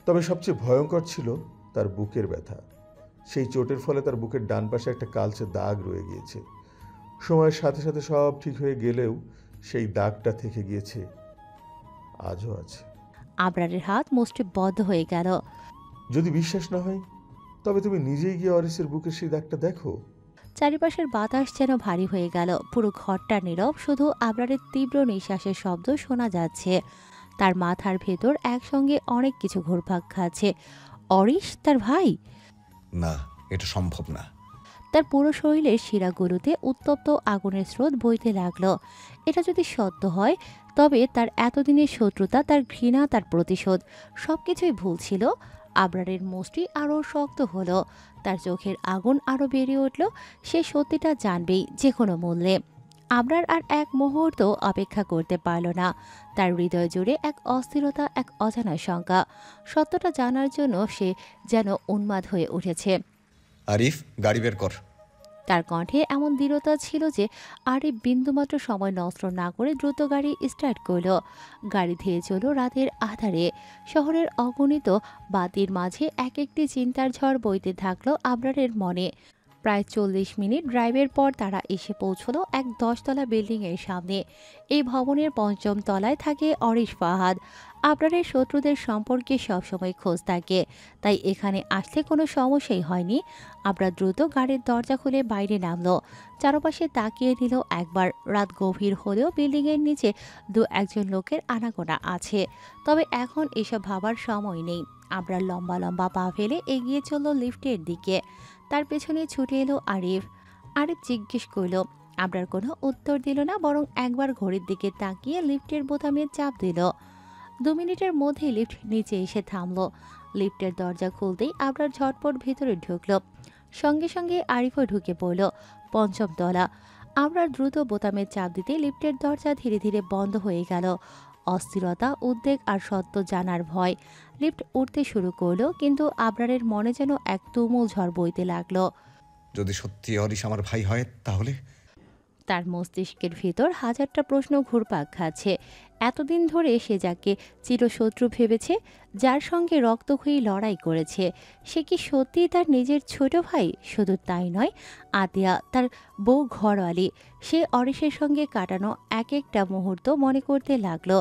তবে সবচেয়ে ভয়ঙ্কর ছিল তার বুকের ব্যথা। সেই চোটের ফলে তার বুকের ডান পাশে একটা কালচে দাগ রয়ে গিয়েছে। সময়ের সাথে সাথে সব ঠিক হয়ে গেলেও সেই দাগটা থেকে গিয়েছে, আজও আছে। আবরারের হাত মুষ্টি বদ্ধ হয়ে গেল। যদি বিশ্বাস না হয় তবে তুমি নিজেই গিয়ে অরিসের বুকের সেই দাগটা দেখো। চারিপাশের বাতাস যেন ভারী হয়ে গেল। পুরো ঘরটা নীরব, শুধু আবরারের তীব্র নিঃশ্বাসের শব্দ শোনা যাচ্ছে। তার মাথার ভেতর একসঙ্গে অনেক কিছু ঘুরপাক খাচ্ছে। অরিশ তার ভাই? না, এটা সম্ভব না। তার পুরো শরীরের শিরাগুলোতে উত্তপ্ত আগুনের স্রোত বইতে লাগলো। এটা যদি সত্য হয় তবে তার এতদিনের শত্রুতা, তার ঘৃণা, তার প্রতিশোধ সবকিছুই ভুল ছিল। আবরারের মুষ্টি আরও শক্ত হলো, তার চোখের আগুন আরও বেড়ে উঠল। সে সত্যিটা জানবেই যে কোনো মূল্যে। আবরার আর এক মুহূর্ত অপেক্ষা করতে পারল না। তার হৃদয় জুড়ে এক অস্থিরতা, এক অজানা শঙ্কা। সত্যটা জানার জন্য সে যেন উন্মাদ হয়ে উঠেছে। আরিফ, গাড়ি বের কর। তার কণ্ঠে এমন দৃঢ়তা ছিল যে আরিফ বিন্দুমাত্র সময় নষ্ট না করে দ্রুত গাড়ি স্টার্ট করল। গাড়ি ধেয়ে চলল রাতের আধারে। শহরের অগণিত বাতির মাঝে এক একটি চিন্তার ঝড় বইতে থাকলো আবরারের মনে। প্রায় 40 মিনিট ড্রাইভের পর তারা এসে পৌঁছলো এক 10 তলা বিল্ডিংয়ের সামনে। এই ভবনের 5ম তলায় থাকে অরিশ ফাহাদ। আবরারের শত্রুদের সম্পর্কে সবসময় খোঁজ থাকে, তাই এখানে আসলে কোনো সমস্যাই হয়নি। আবরার দ্রুত গাড়ির দরজা খুলে বাইরে নামলো, চারপাশে তাকিয়ে নিল একবার। রাত গভীর হলেও বিল্ডিংয়ের নিচে একজন লোকের আনাগোনা আছে, তবে এখন এসব ভাবার সময় নেই। আবরার লম্বা লম্বা পা ফেলে এগিয়ে চলল লিফটের দিকে। তার পেছনে ছুটে এলো আরিফ। আরিফ জিজ্ঞেস করল, আবরার কোনো উত্তর দিল না, বরং একবার ঘড়ির দিকে তাকিয়ে লিফটের বোতামে চাপ দিল। 2 মিনিটের মধ্যে লিফট নিচে এসে থামলো। লিফটের দরজা খুলতেই আবরার ঝটপট ভেতরে ঢুকলো, সঙ্গে সঙ্গে আরিফও ঢুকে পড়ল। 5ম তলা। আবরার দ্রুত বোতামে চাপ দিতে লিফটের দরজা ধীরে ধীরে বন্ধ হয়ে গেল। অস্থিরতা, উদ্বেগ আর সত্য জানার ভয়। লিফট উঠতে শুরু করলো, কিন্তু আবরারের মনে যেন এক তুমুল ঝড় বইতে লাগলো। যদি সত্যি অরিশ আমার ভাই হয় তাহলে? তার মস্তিষ্কের ভিতর হাজারটা প্রশ্ন ঘুরপাক খাচ্ছে। এতদিন ধরে সে যাকে চিরশত্রু ভেবেছে, যার সঙ্গে রক্তক্ষয়ী লড়াই করেছে, সে কি সত্যিই তার নিজের ছোট ভাই? শুধু তাই নয়, আতিয়া তার বউ ঘরওয়ালি। সে অরিশের সঙ্গে কাটানো এক একটা মুহূর্ত মনে করতে লাগলো।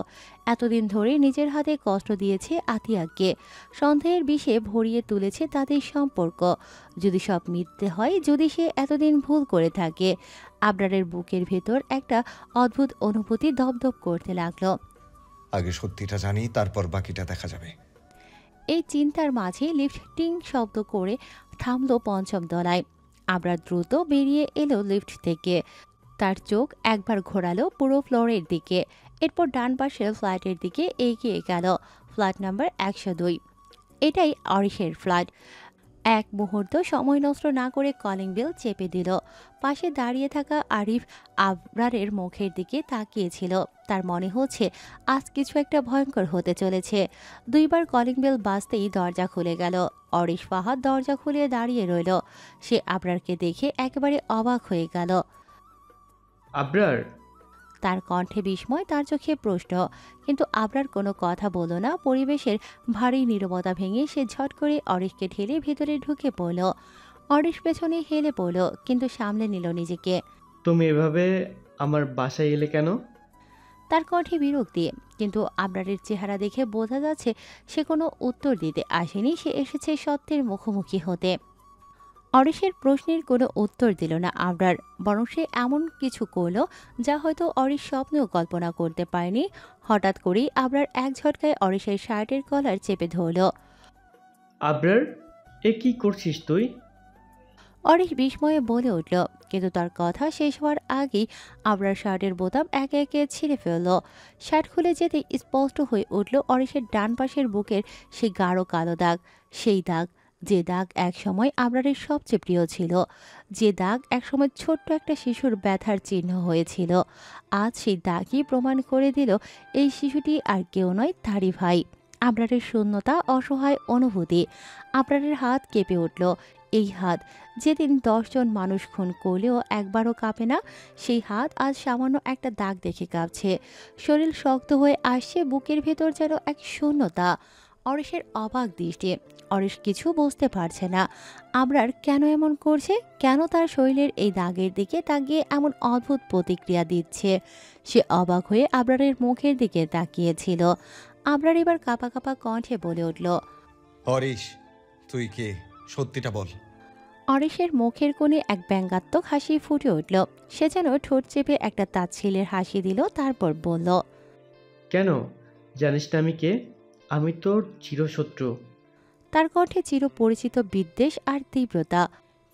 এতদিন ধরে নিজের হাতে কষ্ট দিয়েছে আতিয়াকে, সন্দেহের বিষে ভরিয়ে তুলেছে তাদের সম্পর্ক। যদি সব মিথ্যে হয়, যদি সে এতদিন ভুল করে থাকে। আবরারের বুকের ভেতর একটা অদ্ভুত অনুভূতি দপদপ করতে লাগলো। আগে সত্যিটা জানি, তারপর বাকিটা দেখা যাবে। এই চিন্তার মাঝে লিফট টিং শব্দ করে থামলো 5ম তলায়। আবরার দ্রুত বেরিয়ে এলো লিফট থেকে। তার চোখ একবার ঘোরালো পুরো ফ্লোরের দিকে, এরপর ডান পাশের ফ্ল্যাটের দিকে এগিয়ে গেল। Flat number 102। এটাই অরিশের ফ্ল্যাট। এক মুহূর্ত সময় নষ্ট না করে কলিং বেল চেপে দিল। পাশে দাঁড়িয়ে থাকা আরিফ আবরারের মুখের দিকে তাকিয়েছিল। তার মনে হচ্ছে আজ কিছু একটা ভয়ঙ্কর হতে চলেছে। 2বার কলিং বেল বাজতেই দরজা খুলে গেল। অরিশ ফাহাদ দরজা খুলে দাঁড়িয়ে রইল। সে আবরারকে দেখে একেবারে অবাক হয়ে গেল। আবরার? তার কণ্ঠে বিস্ময়, তার চোখে প্রশ্ন, কিন্তু আবরার কোনো কথা বলল না। পরিবেশের ভারী নীরবতা ভেঙে সে ঝট করে অরিশকে ঠেলে ভেতরে ঢুকে পড়ল। অরিশ পেছনে হেলে পড়ল, কিন্তু সামলে নিল নিজেকে। তুমি এভাবে আমার বাসায় এলে কেন? তার কণ্ঠে বিরক্তি, কিন্তু আবরারের চেহারা দেখে বোঝা যাচ্ছে সে কোনো উত্তর দিতে আসেনি। সে এসেছে সত্যের মুখোমুখি হতে। অরিশের প্রশ্নের কোনো উত্তর দিল না আবরার, বরং সে এমন কিছু করল যা হয়তো অরিশ স্বপ্নেও কল্পনা করতে পারেনি। হঠাৎ করেই আবরার এক ঝটকায় অরিশের শার্টের কলার চেপে ধরল। আবরার, এ কি করছিস তুই? অরিশ বিস্ময়ে বলে উঠল, কিন্তু তার কথা শেষ হওয়ার আগেই আবরার শার্টের বোতাম একে একে ছিঁড়ে ফেলল। শার্ট খুলে যেতে স্পষ্ট হয়ে উঠল অরিশের ডান পাশের বুকের সেই গাঢ় কালো দাগ। সেই দাগ, যে দাগ একসময় আবরারের সবচেয়ে প্রিয় ছিল, যে দাগ একসময় ছোট্ট একটা শিশুর ব্যথার চিহ্ন হয়েছিল। আজ সেই দাগই প্রমাণ করে দিল এই শিশুটি আর কেউ নয়, তারই ভাই। আবরারের শূন্যতা, অসহায় অনুভূতি। আবরারের হাত কেঁপে উঠল। এই হাত যেদিন 10 জন মানুষ খুন করলেও একবারও কাঁপে না, সেই হাত আজ সামান্য একটা দাগ দেখে কাঁপছে। শরীর শক্ত হয়ে আসছে, বুকের ভেতর যেন এক শূন্যতা। অরিশের অবাক দৃষ্টি। অরিশ কিছু বুঝতে পারছে না আবরার কেন এমন করছে, কেন তার শরীরের এই দাগের দিকে তাকিয়ে এমন অদ্ভুত প্রতিক্রিয়া দিচ্ছে। সে অবাক হয়ে আবরারের মুখের দিকে তাকিয়েছিল। আবরার এবার কাঁপা কাঁপা কণ্ঠে বলে উঠল, অরিশ, তুই কে? সত্যিটা বল। অরিশের মুখের কোণে এক ব্যঙ্গাত্মক হাসি ফুটে উঠল। সে যেন ঠোঁট চেপে একটা তাচ্ছিল্যের হাসি দিল, তারপর বলল, কেন? জানিস না আমি কে? আমি তোর চিরশত্রু। তার কণ্ঠে চিরপরিচিত বিদ্বেষ আর তীব্রতা।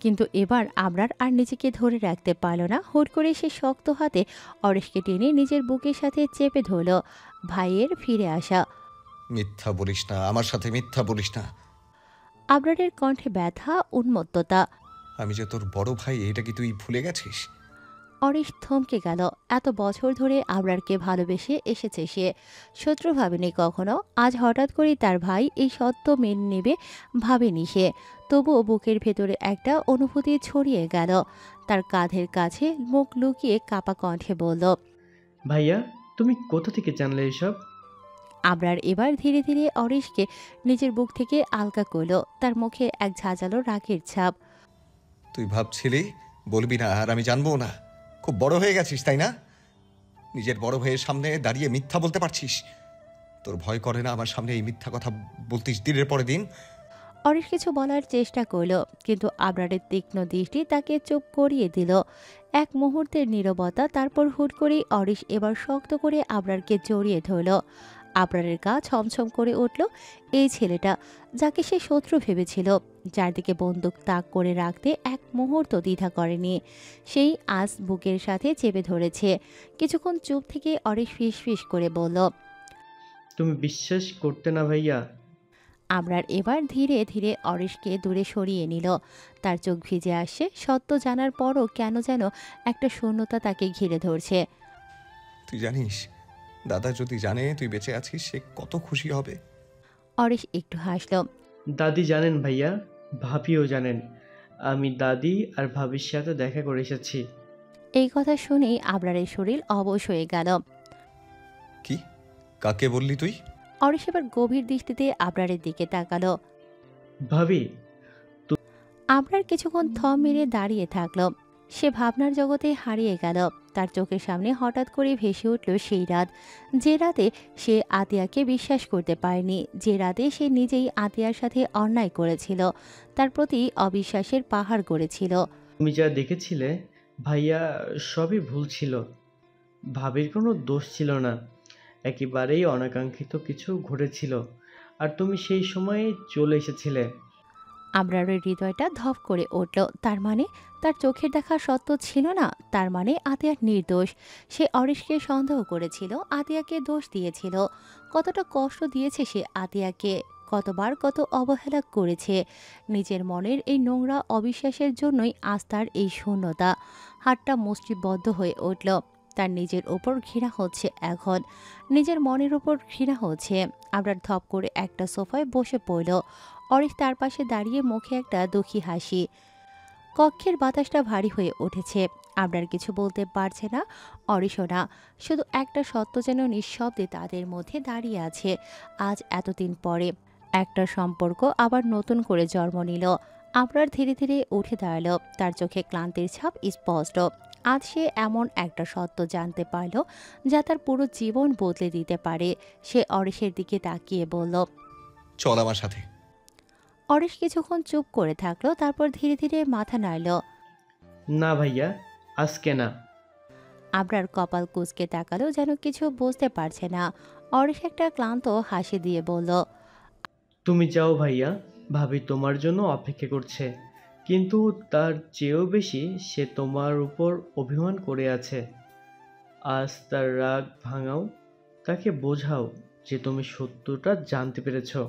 কিন্তু এবার আবরার আর নিজেকে ধরে রাখতে পারল না। হুট করে সে শক্ত হাতে অরিশকে টেনে নিজের বুকের সাথে চেপে ধরল। ভাইয়ের ফিরে আসা। মিথ্যা বলিস না, আমার সাথে মিথ্যা বলিস না। আবরারের কণ্ঠে ব্যথা, উন্মত্ততা। আমি যে তোর বড় ভাই, এটা কি তুই ভুলে গেছিস? অরিশ থমকে গেল। এত বছর ধরে আবরারকে ভালোবেসে এসেছে সে, শত্রু ভাবেনি কখনো। আজ হঠাৎ করে তার ভাই এই সত্য মেনে নেবে ভাবেনি সে। তবুও বুকের ভেতরে একটা অনুভূতি ছড়িয়ে গেল। তার কাঁধের কাছে মুখ লুকিয়ে কাপা কণ্ঠে বলল, ভাইয়া, তুমি কোথা থেকে জানলে এসব? আবরার এবার ধীরে ধীরে অরিশকে নিজের বুক থেকে আলগা করল। তার মুখে এক ঝাঁঝালো রাগের ছাপ। তুই ভাবছিলি বলবি না, আর আমি জানবো না। খুব বড় হয়ে গেছিস, তাই না? নিজের বড় ভাইয়ের সামনে দাঁড়িয়ে মিথ্যা বলতে পারছিস? তোর ভয় করে না আমার সামনে এই মিথ্যা কথা বলতিস দিনের পরে দিন? অরিশ কিছু বলার চেষ্টা করল, কিন্তু আবরারের তীক্ষ্ণ দৃষ্টি তাকে চুপ করিয়ে দিল। এক মুহূর্তের নীরবতা, তারপর হুট করেই অরিশ এবার শক্ত করে আবরারকে জড়িয়ে ধরল। আবরারের গা ছমছম করে উঠল। এই ছেলেটা, যাকে সে শত্রু ভেবেছিল, যার দিকে বন্দুক তাক করে রাখতে এক মুহূর্ত দ্বিধা করেনি, সেই আজ বুকের সাথে চেপে ধরেছে। কিছুক্ষণ চুপ থেকে অরিশ ফিসফিস করে বলল, তুমি বিশ্বাস করতে না ভাইয়া? আবরার এবার ধীরে ধীরে অরিশকে দূরে সরিয়ে নিল। তার চোখ ভিজে আসছে। সত্য জানার পরও কেন যেন একটা শূন্যতা তাকে ঘিরে ধরছে। তুই জানিস, দাদা যদি জানে তুই বেঁচে আছিস, সে কত খুশি হবে। অরিশ একটু হাসল। দাদি জানেন ভাইয়া, ভাবিও জানেন। আমি দাদি আর ভাবির সাথে দেখা করে এসেছি। এই কথা শুনেই আবরারের শরীর অবশ হয়ে গেল। কি? কাকে বললি তুই? অরিশ এবার গভীর দৃষ্টিতে আবরারের দিকে তাকালো। ভাবি। আবরার কিছুক্ষণ থম মেরে দাঁড়িয়ে থাকলো। সে ভাবনার জগতে হারিয়ে গেল। তার চোখের সামনে হঠাৎ করে ভেসে উঠল সেই রাত, যে রাতে সে আতিয়াকে বিশ্বাস করতে পারেনি, যে রাতে সে নিজেই আতিয়ার সাথে অন্যায় করেছিল, তার প্রতি অবিশ্বাসের পাহাড় গড়েছিল। তুমি যা দেখেছিলে ভাইয়া, সবই ভুল ছিল। ভাবির কোনো দোষ ছিল না, একেবারেই অনাকাঙ্ক্ষিত কিছু ঘটেছিল, আর তুমি সেই সময়ে চলে এসেছিলে। আবরারের হৃদয়টা ধপ করে উঠল। তার মানে তার চোখের দেখা সত্য ছিল না, তার মানে আতিয়ার নির্দোষ। সে অরিশকে সন্দেহ করেছিল, আতিয়াকে দোষ দিয়েছিল। কতটা কষ্ট দিয়েছে সে আতিয়াকে, কতবার কত অবহেলা করেছে। নিজের মনের এই নোংরা অবিশ্বাসের জন্যই আজ তার এই শূন্যতা। হাতটা মুষ্টিবদ্ধ হয়ে উঠল। তার নিজের ওপর ঘৃণা হচ্ছে এখন, নিজের মনের ওপর ঘৃণা হচ্ছে। আবরার ধপ করে একটা সোফায় বসে পড়ল। অরিশ তার পাশে দাঁড়িয়ে, মুখে একটা দুঃখী হাসি। কক্ষের বাতাসটা ভারী হয়ে উঠেছে। আবরার কিছু বলতে পারছে না, অরিশও না। শুধু একটা সত্য যেন নিঃশব্দে তাদের মধ্যে দাঁড়িয়ে আছে। আজ এতদিন পরে একটা সম্পর্ক আবার নতুন করে জন্ম নিল। আবরার ধীরে ধীরে উঠে দাঁড়ালো। তার চোখে ক্লান্তির ছাপ স্পষ্ট। আজ সে এমন একটা সত্য জানতে পারল যা তার পুরো জীবন বদলে দিতে পারে। সে অরিশের দিকে তাকিয়ে বলল, চল আমার সাথে। অরিশ কিছুক্ষণ চুপ করে থাকলো, তারপর ধীরে ধীরে মাথা নাড়ল। না ভাইয়া, আজকে না। আবরার কপাল কুঁচকে তাকালো, যেন কিছু বুঝতে পারছে না। অরিশ একটা ক্লান্ত হাসি দিয়ে বলল, তুমি যাও ভাইয়া, ভাবি তোমার জন্য অপেক্ষা করছে। কিন্তু তার চেয়েও বেশি সে তোমার উপর অভিমান করে আছে। আজ তার রাগ ভাঙাও, তাকে বোঝাও যে তুমি সত্যটা জানতে পেরেছো।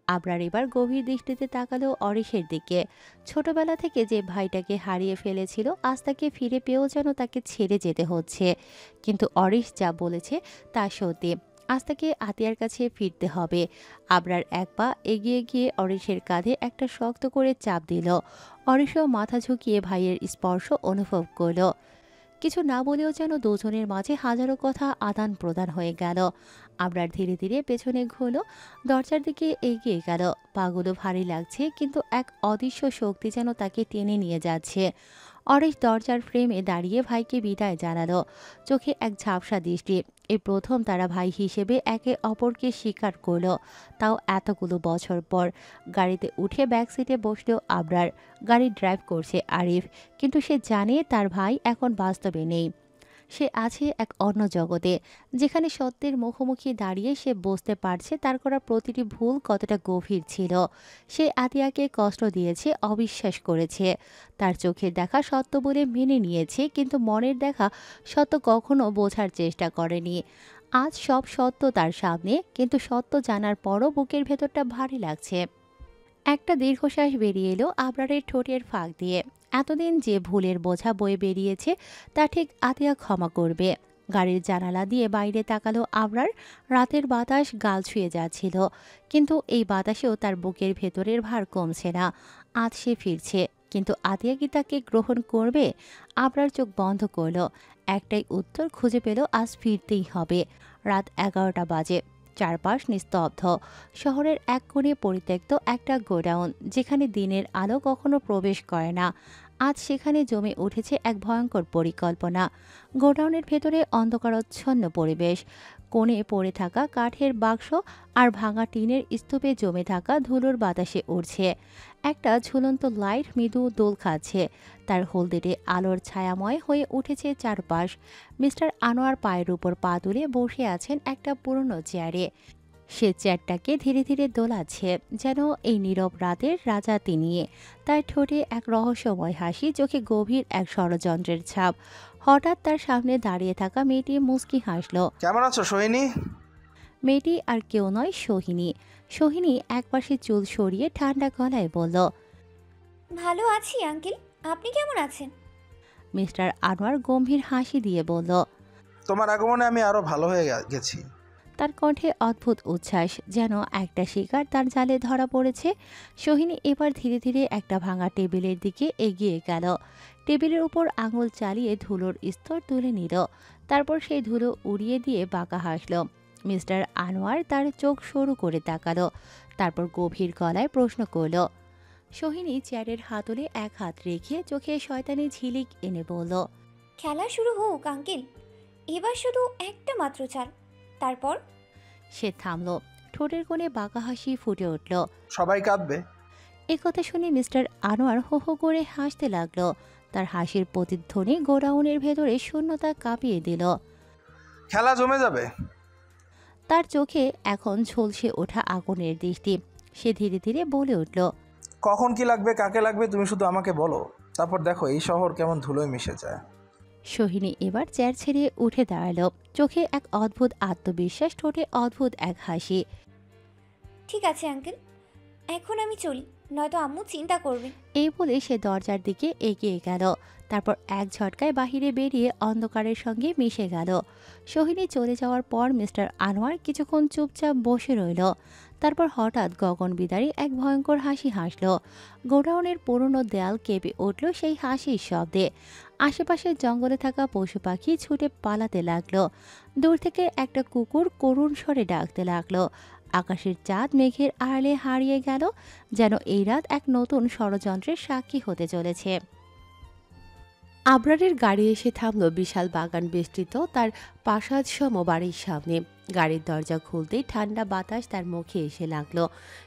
আবরার এবার গভীর দৃষ্টিতে তাকালো অরিশের দিকে। ছোটবেলা থেকে যে ভাইটাকে হারিয়ে ফেলেছিল, আজ তাকে ফিরে পেয়েও যেন তাকে ছেড়ে যেতে হচ্ছে। কিন্তু অরিশ যা বলেছে তা সত্যি, আজ তাকে আতিয়ার কাছে ফিরতে হবে। আবরার এক পা এগিয়ে গিয়ে অরিশের কাঁধে একটা শক্ত করে চাপ দিল। অরিশও মাথা ঝুঁকিয়ে ভাইয়ের স্পর্শ অনুভব করল। কিছু না বলেও যেন দুজনের মাঝে হাজারো কথা আদান প্রদান হয়ে গেল। আবরার ধীরে ধীরে পেছনে ঘুরল, দরজার দিকে এগিয়ে গেল। পাগুলো ভারী লাগছে, কিন্তু এক অদৃশ্য শক্তি যেন তাকে টেনে নিয়ে যাচ্ছে। অরিশ দরজার ফ্রেমে দাঁড়িয়ে ভাইকে বিদায় জানালো, চোখে এক ঝাপসা দৃষ্টি। এই প্রথম তারা ভাই হিসেবে একে অপরকে স্বীকার করলো, তাও এতগুলো বছর পর। গাড়িতে উঠে ব্যাক সিটে বসলো আবরার। গাড়ি ড্রাইভ করছে আরিফ, কিন্তু সে জানে তার ভাই এখন বাস্তবে নেই। সে আছে এক অন্য জগতে, যেখানে সত্যের মুখোমুখি দাঁড়িয়ে সে বুঝতে পারছে তার করা প্রতিটি ভুল কতটা গভীর ছিল। সে আতিয়াকে কষ্ট দিয়েছে, অবিশ্বাস করেছে, তার চোখের দেখা সত্য বলে মেনে নিয়েছে, কিন্তু মনের দেখা সত্য কখনো বোঝার চেষ্টা করেনি। আজ সব সত্য তার সামনে, কিন্তু সত্য জানার পরও বুকের ভেতরটা ভারী লাগছে। একটা দীর্ঘশ্বাস বেরিয়ে এলো আবরারের ঠোঁটের ফাঁক দিয়ে। এতদিন যে ভুলের বোঝা বয়ে বেরিয়েছে তা ঠিক আতিয়া ক্ষমা করবে। গাড়ির জানালা দিয়ে বাইরে তাকালো আবরার। রাতের বাতাস গাল ছুঁয়ে যাচ্ছিল, কিন্তু এই বাতাসেও তার বুকের ভেতরের ভার কমছে না। আজ সে ফিরছে, কিন্তু আতিয়া কি তাকে গ্রহণ করবে? আবরার চোখ বন্ধ করল। একটাই উত্তর খুঁজে পেল, আজ ফিরতেই হবে। রাত 11টা বাজে। চারপাশ নিস্তব্ধ। শহরের এক কোণে পরিত্যক্ত একটা গোডাউন, যেখানে দিনের আলো কখনো প্রবেশ করে না। আজ সেখানে জমে উঠেছে এক ভয়ঙ্কর পরিকল্পনা। গোডাউনের ভেতরে অন্ধকারাচ্ছন্ন পরিবেশ, কোণে পড়ে থাকা কাঠের বাক্স আর ভাঙা টিনের স্তূপে জমে থাকা ধুলোর বাতাসে উড়ছে। একটা ঝুলন্ত লাইট মৃদু দোল খাচ্ছে, তার হলদেটে আলোর ছায়াময় হয়ে উঠেছে চারপাশ। মিস্টার আনোয়ার পায়ের উপর পা তুলে বসে আছেন একটা পুরনো চেয়ারে। সে চেয়ারটাকে ধীরে ধীরে দোলাচ্ছে, যেন এই নীরব রাতের রাজা তিনি। তার ঠোঁটে এক রহস্যময় হাসি, চোখে গভীর এক ষড়যন্ত্রের ছাপ। হঠাৎ তার সামনে দাঁড়িয়ে থাকা মেয়েটি মুচকি হাসল। কেমন আছো সোহিনী? মেয়েটি আর কেউ নয়, সোহিনী। সোহিনী একপাশে চুল সরিয়ে ঠান্ডা গলায় বলল, ভালো আছি আঙ্কেল, আপনি কেমন আছেন? মিস্টার আনোয়ার গম্ভীর হাসি দিয়ে বলল, তোমার আগমনে আমি আরো ভালো হয়ে গেছি। তার কণ্ঠে অদ্ভুত উচ্ছ্বাস, যেন একটা শিকার তার জালে ধরা পড়েছে। সোহিনী এবার ধীরে ধীরে একটা ভাঙা টেবিলের দিকে এগিয়ে গেল। টেবিলের উপর আঙুল চালিয়ে ধুলোর স্তর তুলে নিল, তারপর সেই ধুলো উড়িয়ে দিয়ে বাঁকা হাসল। মিস্টার আনোয়ার তার চোখ সরু করে তাকালো, তারপর গভীর গলায় প্রশ্ন করল। সোহিনী চেয়ারের হাতলে এক হাত রেখে চোখে শয়তানি ঝিলিক এনে বলল, খেলা শুরু হোক আঙ্কেল, এবার শুধু একটা মাত্র চাল, তারপর? সে থামল, ঠোঁটের কোণে বাঁকা হাসি ফুটে উঠল। সবাই কাঁদবে। এ কথা শুনে মিস্টার আনোয়ার হো হো করে হাসতে লাগলো। তার হাসির প্রতিধ্বনি গোডাউনের ভেতরে শূন্যতা কাঁপিয়ে দিল। খেলা জমে যাবে। তার চোখে এখন ঝলসে ওঠা আগুনের দৃষ্টি। সে ধীরে ধীরে বলে উঠল, কখন কি লাগবে, কাকে লাগবে, তুমি শুধু আমাকে বলো, তারপর দেখো এই শহর কেমন ধুলোয় মিশে যায়। সোহিনী এবার চেয়ার ছেড়ে উঠে দাঁড়ালো, চোখে এক অদ্ভুত আত্মবিশ্বাস, ঠোঁটে অদ্ভুত এক হাসি। ঠিক আছে আঙ্কেল, এখন আমি চলি, নয়তো আম্মু চিন্তা করবে। এই বলে সে দরজার দিকে এগিয়ে গেল, তারপর এক ঝটকায় বাহিরে বেরিয়ে অন্ধকারের সঙ্গে মিশে গেল। সোহিনী চলে যাওয়ার পর মিস্টার আনোয়ার কিছুক্ষণ চুপচাপ বসে রইল। তারপর হঠাৎ গগনবিদারী এক ভয়ঙ্কর হাসি হাসল। গোডাউনের পুরনো দেয়াল কেঁপে উঠল সেই হাসির শব্দে। আশেপাশের জঙ্গলে থাকা পশু পাখি ছুটে পালাতে লাগলো। দূর থেকে একটা কুকুর করুণ স্বরে ডাকতে লাগলো। আকাশের চাঁদ মেঘের আড়ালে হারিয়ে গেল, যেন এই রাত এক নতুন ষড়যন্ত্রের সাক্ষী হতে চলেছে। আবরারের গাড়ি এসে থামল বিশাল বাগান বেষ্টিত তার প্রাসাদসম বাড়ির সামনে। গাড়ির দরজা খুলতেই ঠান্ডা বাতাস তার মুখে এসে লাগলো।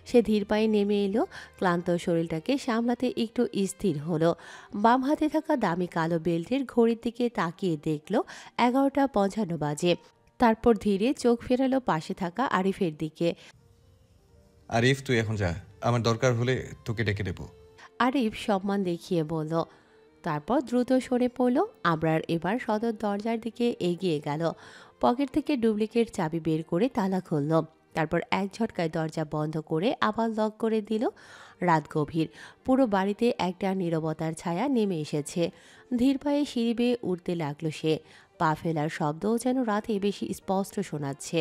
সে ধীর পায়ে নেমে এলো, ক্লান্ত শরীরটাকে সামলাতে একটু স্থির হলো। বাম হাতে থাকা দামি কালো বেল্টের ঘড়ির দিকে তাকিয়ে দেখল 11:55 বাজে। তারপর ধীরে চোখ ফেরালো পাশে থাকা আরিফের দিকে। আরিফ, তুই এখন যা, আমার দরকার হলে তোকে ডেকে দেবো। আরিফ সম্মান দেখিয়ে বলল, তারপর দ্রুত সরে পড়ল। আবরার এবার সদর দরজার দিকে এগিয়ে গেল, পকেট থেকে ডুপ্লিকেট চাবি বের করে তালা খুলল, তারপর এক ঝটকায় দরজা বন্ধ করে আবার লক করে দিল। রাত গভীর, পুরো বাড়িতে একটা নীরবতার ছায়া নেমে এসেছে। ধীর পায়ে সিঁড়ি বেয়ে উঠতে লাগলো সে। পা ফেলার শব্দও যেন রাতে বেশি স্পষ্ট শোনাচ্ছে।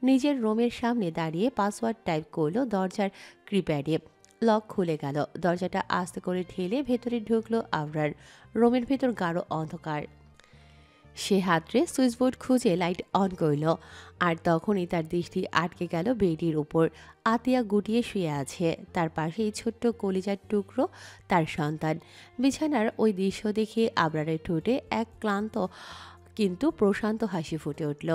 নিজের রুমের সামনে দাঁড়িয়ে পাসওয়ার্ড টাইপ করলো দরজার কিপ্যাডে। লক খুলে গেল, দরজাটা আস্তে করে ঠেলে ভেতরে ঢুকলো আবরার। রুমের ভেতর গাঢ় অন্ধকার। সে হাতরে সুইচবোর্ড খুঁজে লাইট অন করল, আর তখনই তার দৃষ্টি আটকে গেল বেডির উপর। আতিয়া গুটিয়ে শুয়ে আছে, তার পাশেই ছোট্ট কলিজার টুকরো তার সন্তান। বিছানার ওই দৃশ্য দেখে আবরারের ঠোঁটে এক ক্লান্ত কিন্তু প্রশান্ত হাসি ফুটে উঠল।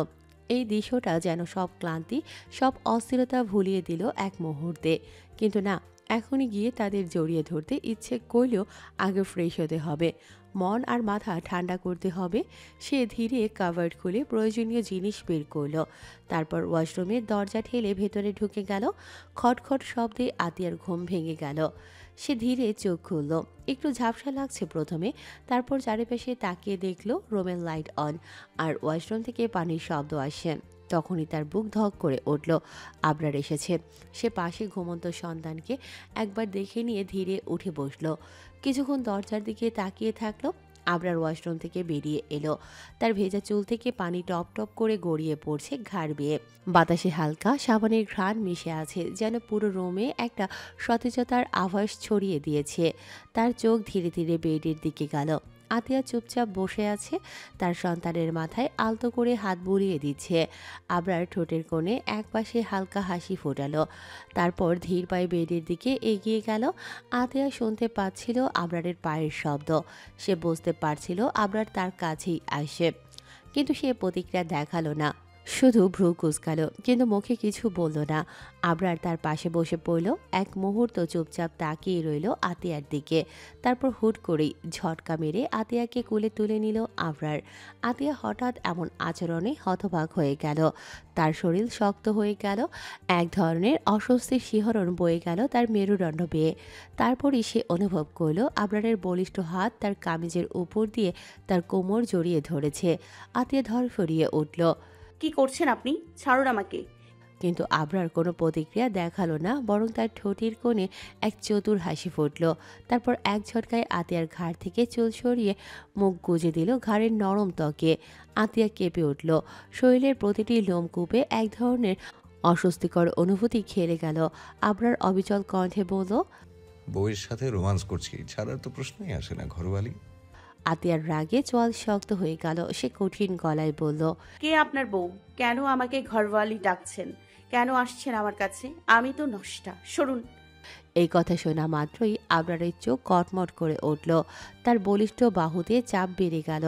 এই দৃশ্যটা যেন সব ক্লান্তি, সব অস্থিরতা ভুলিয়ে দিল এক মুহূর্তে। কিন্তু না, এখনই গিয়ে তাদের জড়িয়ে ধরতে ইচ্ছে করলেও আগে ফ্রেশ হতে হবে, মন আর মাথা ঠান্ডা করতে হবে। সে ধীরে কাভার্ড খুলে প্রয়োজনীয় জিনিস বের করলো, তারপর ওয়াশরুমের দরজা ঠেলে ভেতরে ঢুকে গেল। খটখট শব্দে আতিয়ার ঘুম ভেঙে গেল। সে ধীরে চোখ খুলল। একটু ঝাপসা লাগছে প্রথমে, তারপর চারিপাশে তাকিয়ে দেখলো রুমের লাইট অন আর ওয়াশরুম থেকে পানির শব্দ আসছে। তখনই তার বুক ধক করে উঠল। আবরার এসেছে। সে পাশে ঘুমন্ত সন্তানকে একবার দেখে নিয়ে ধীরে উঠে বসল। কিছুক্ষণ দরজার দিকে তাকিয়ে থাকলো। আবরার ওয়াশরুম থেকে বেরিয়ে এলো। তার ভেজা চুল থেকে পানি টপ টপ করে গড়িয়ে পড়ছে ঘাড় বেয়ে। বাতাসে হালকা সাবানের ঘ্রাণ মিশে আছে, যেন পুরো রুমে একটা সতেজতার আভাস ছড়িয়ে দিয়েছে। তার চোখ ধীরে ধীরে বেডের দিকে গেল। আতিয়া চুপচাপ বসে আছে, তার সন্তানের মাথায় আলতো করে হাত বুলিয়ে দিচ্ছে। আবরার ঠোঁটের কোণে একপাশে হালকা হাসি ফোটালো, তারপর ধীর পায়ে বেডের দিকে এগিয়ে গেল। আতিয়া শুনতে পাচ্ছিল আবরারের পায়ের শব্দ, সে বুঝতে পারছিল আবরার তার কাছেই আসে, কিন্তু সে প্রতিক্রিয়া দেখালো না, শুধু ভ্রু কুঁচকালো, কিন্তু মুখে কিছু বলল না। আবরার তার পাশে বসে পড়ল, এক মুহূর্ত চুপচাপ তাকিয়ে রইল আতিয়ার দিকে, তারপর হুট করেই ঝটকা মেরে আতিয়াকে কোলে তুলে নিল আবরার। আতিয়া হঠাৎ এমন আচরণে হতবাক হয়ে গেল, তার শরীর শক্ত হয়ে গেল, এক ধরনের অস্বস্তির শিহরণ বয়ে গেল তার মেরুদণ্ড বেয়ে। তারপরই সে অনুভব করল আবরারের বলিষ্ঠ হাত তার কামিজের উপর দিয়ে তার কোমর জড়িয়ে ধরেছে। আতিয়া ধরফরিয়ে উঠল। কি করছেন আপনি? ছাড়ুন আমাকে। কিন্তু আবরার কোনো প্রতিক্রিয়া দেখালো না, বরং তার ঠোঁটের কোণে এক চতুর হাসি ফুটল। তারপর এক ঝটকায় আতিয়ার ঘাড় থেকে চুল সরিয়ে মুখ গুজে দিল ঘাড়ের নরম ত্বকে। আতিয়া কেঁপে উঠল, শরীরের প্রতিটি লোমকূপে এক ধরনের অস্বস্তিকর অনুভূতি খেলে গেল। আবরার অবিচল কণ্ঠে বলল, বউয়ের সাথে রোমান্স করছি, ছাড়ার তো প্রশ্নই আসে না ঘরবালি। আতিয়ার রাগে চোয়াল শক্ত হয়ে গেল, সে কঠিন গলায় বলল, কে আপনার বউ? কেন আমাকে ঘরওয়ালি ডাকছেন? কেন আসছেন আমার কাছে? আমি তো নষ্টা, সরুন। এই কথা শোনা মাত্রই আবরারের চোখ কটমট করে উঠল, তার বলিষ্ঠ বাহুতে চাপ বেড়ে গেল।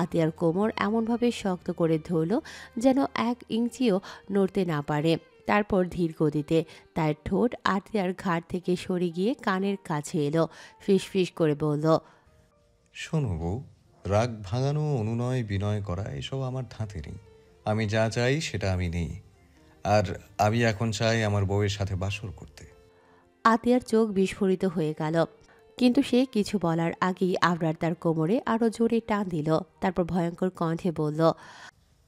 আতিয়ার কোমর এমনভাবে শক্ত করে ধরল যেন 1 ইঞ্চিও নড়তে না পারে। তারপর ধীর গতিতে তার ঠোঁট আতিয়ার ঘাড় থেকে সরে গিয়ে কানের কাছে এলো, ফিসফিস করে বলল, শোনো বউ, রাগ ভাঙানো, অনুনয় বিনয় করা এসব আমার ধাতে নেই। আমি যা চাই সেটা আমি নেই, আর আমি এখন চাই আমার বউয়ের সাথে বাসর করতে। আতিয়ার চোখ বিস্ফোরিত হয়ে গেল, কিন্তু সে কিছু বলার আগেই আবরার তার কোমরে আরো জোরে টান দিল। তারপর ভয়ঙ্কর কণ্ঠে বলল,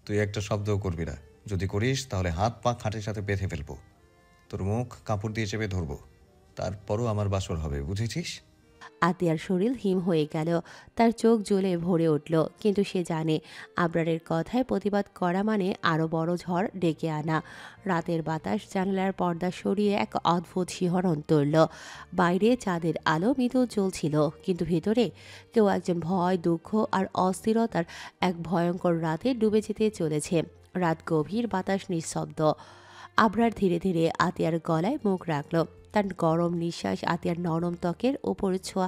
তুই একটা শব্দও করবি না, যদি করিস তাহলে হাত পা খাটের সাথে বেঁধে ফেলবো, তোর মুখ কাপড় দিয়ে চেপে ধরবো, তারপরও আমার বাসর হবে, বুঝেছিস? আতিয়ার শরীর হিম হয়ে গেল, তার চোখ জ্বলে ভরে উঠল, কিন্তু সে জানে আবরারের কথায় প্রতিবাদ করা মানে আরও বড় ঝড় ডেকে আনা। রাতের বাতাস জানালার পর্দা সরিয়ে এক অদ্ভুত শিহরণ তুলল। বাইরে চাঁদের আলো মৃদু জ্বলছিল, কিন্তু ভেতরে কেউ একজন ভয়, দুঃখ আর অস্থিরতার এক ভয়ঙ্কর রাতে ডুবে যেতে চলেছে। রাত গভীর, বাতাস নিঃশব্দ। আবরার ধীরে ধীরে আতিয়ার গলায় মুখ রাখল, তার গরম নিঃশ্বাস আতিয়ার নরম ত্বকের ওপর ছোঁয়া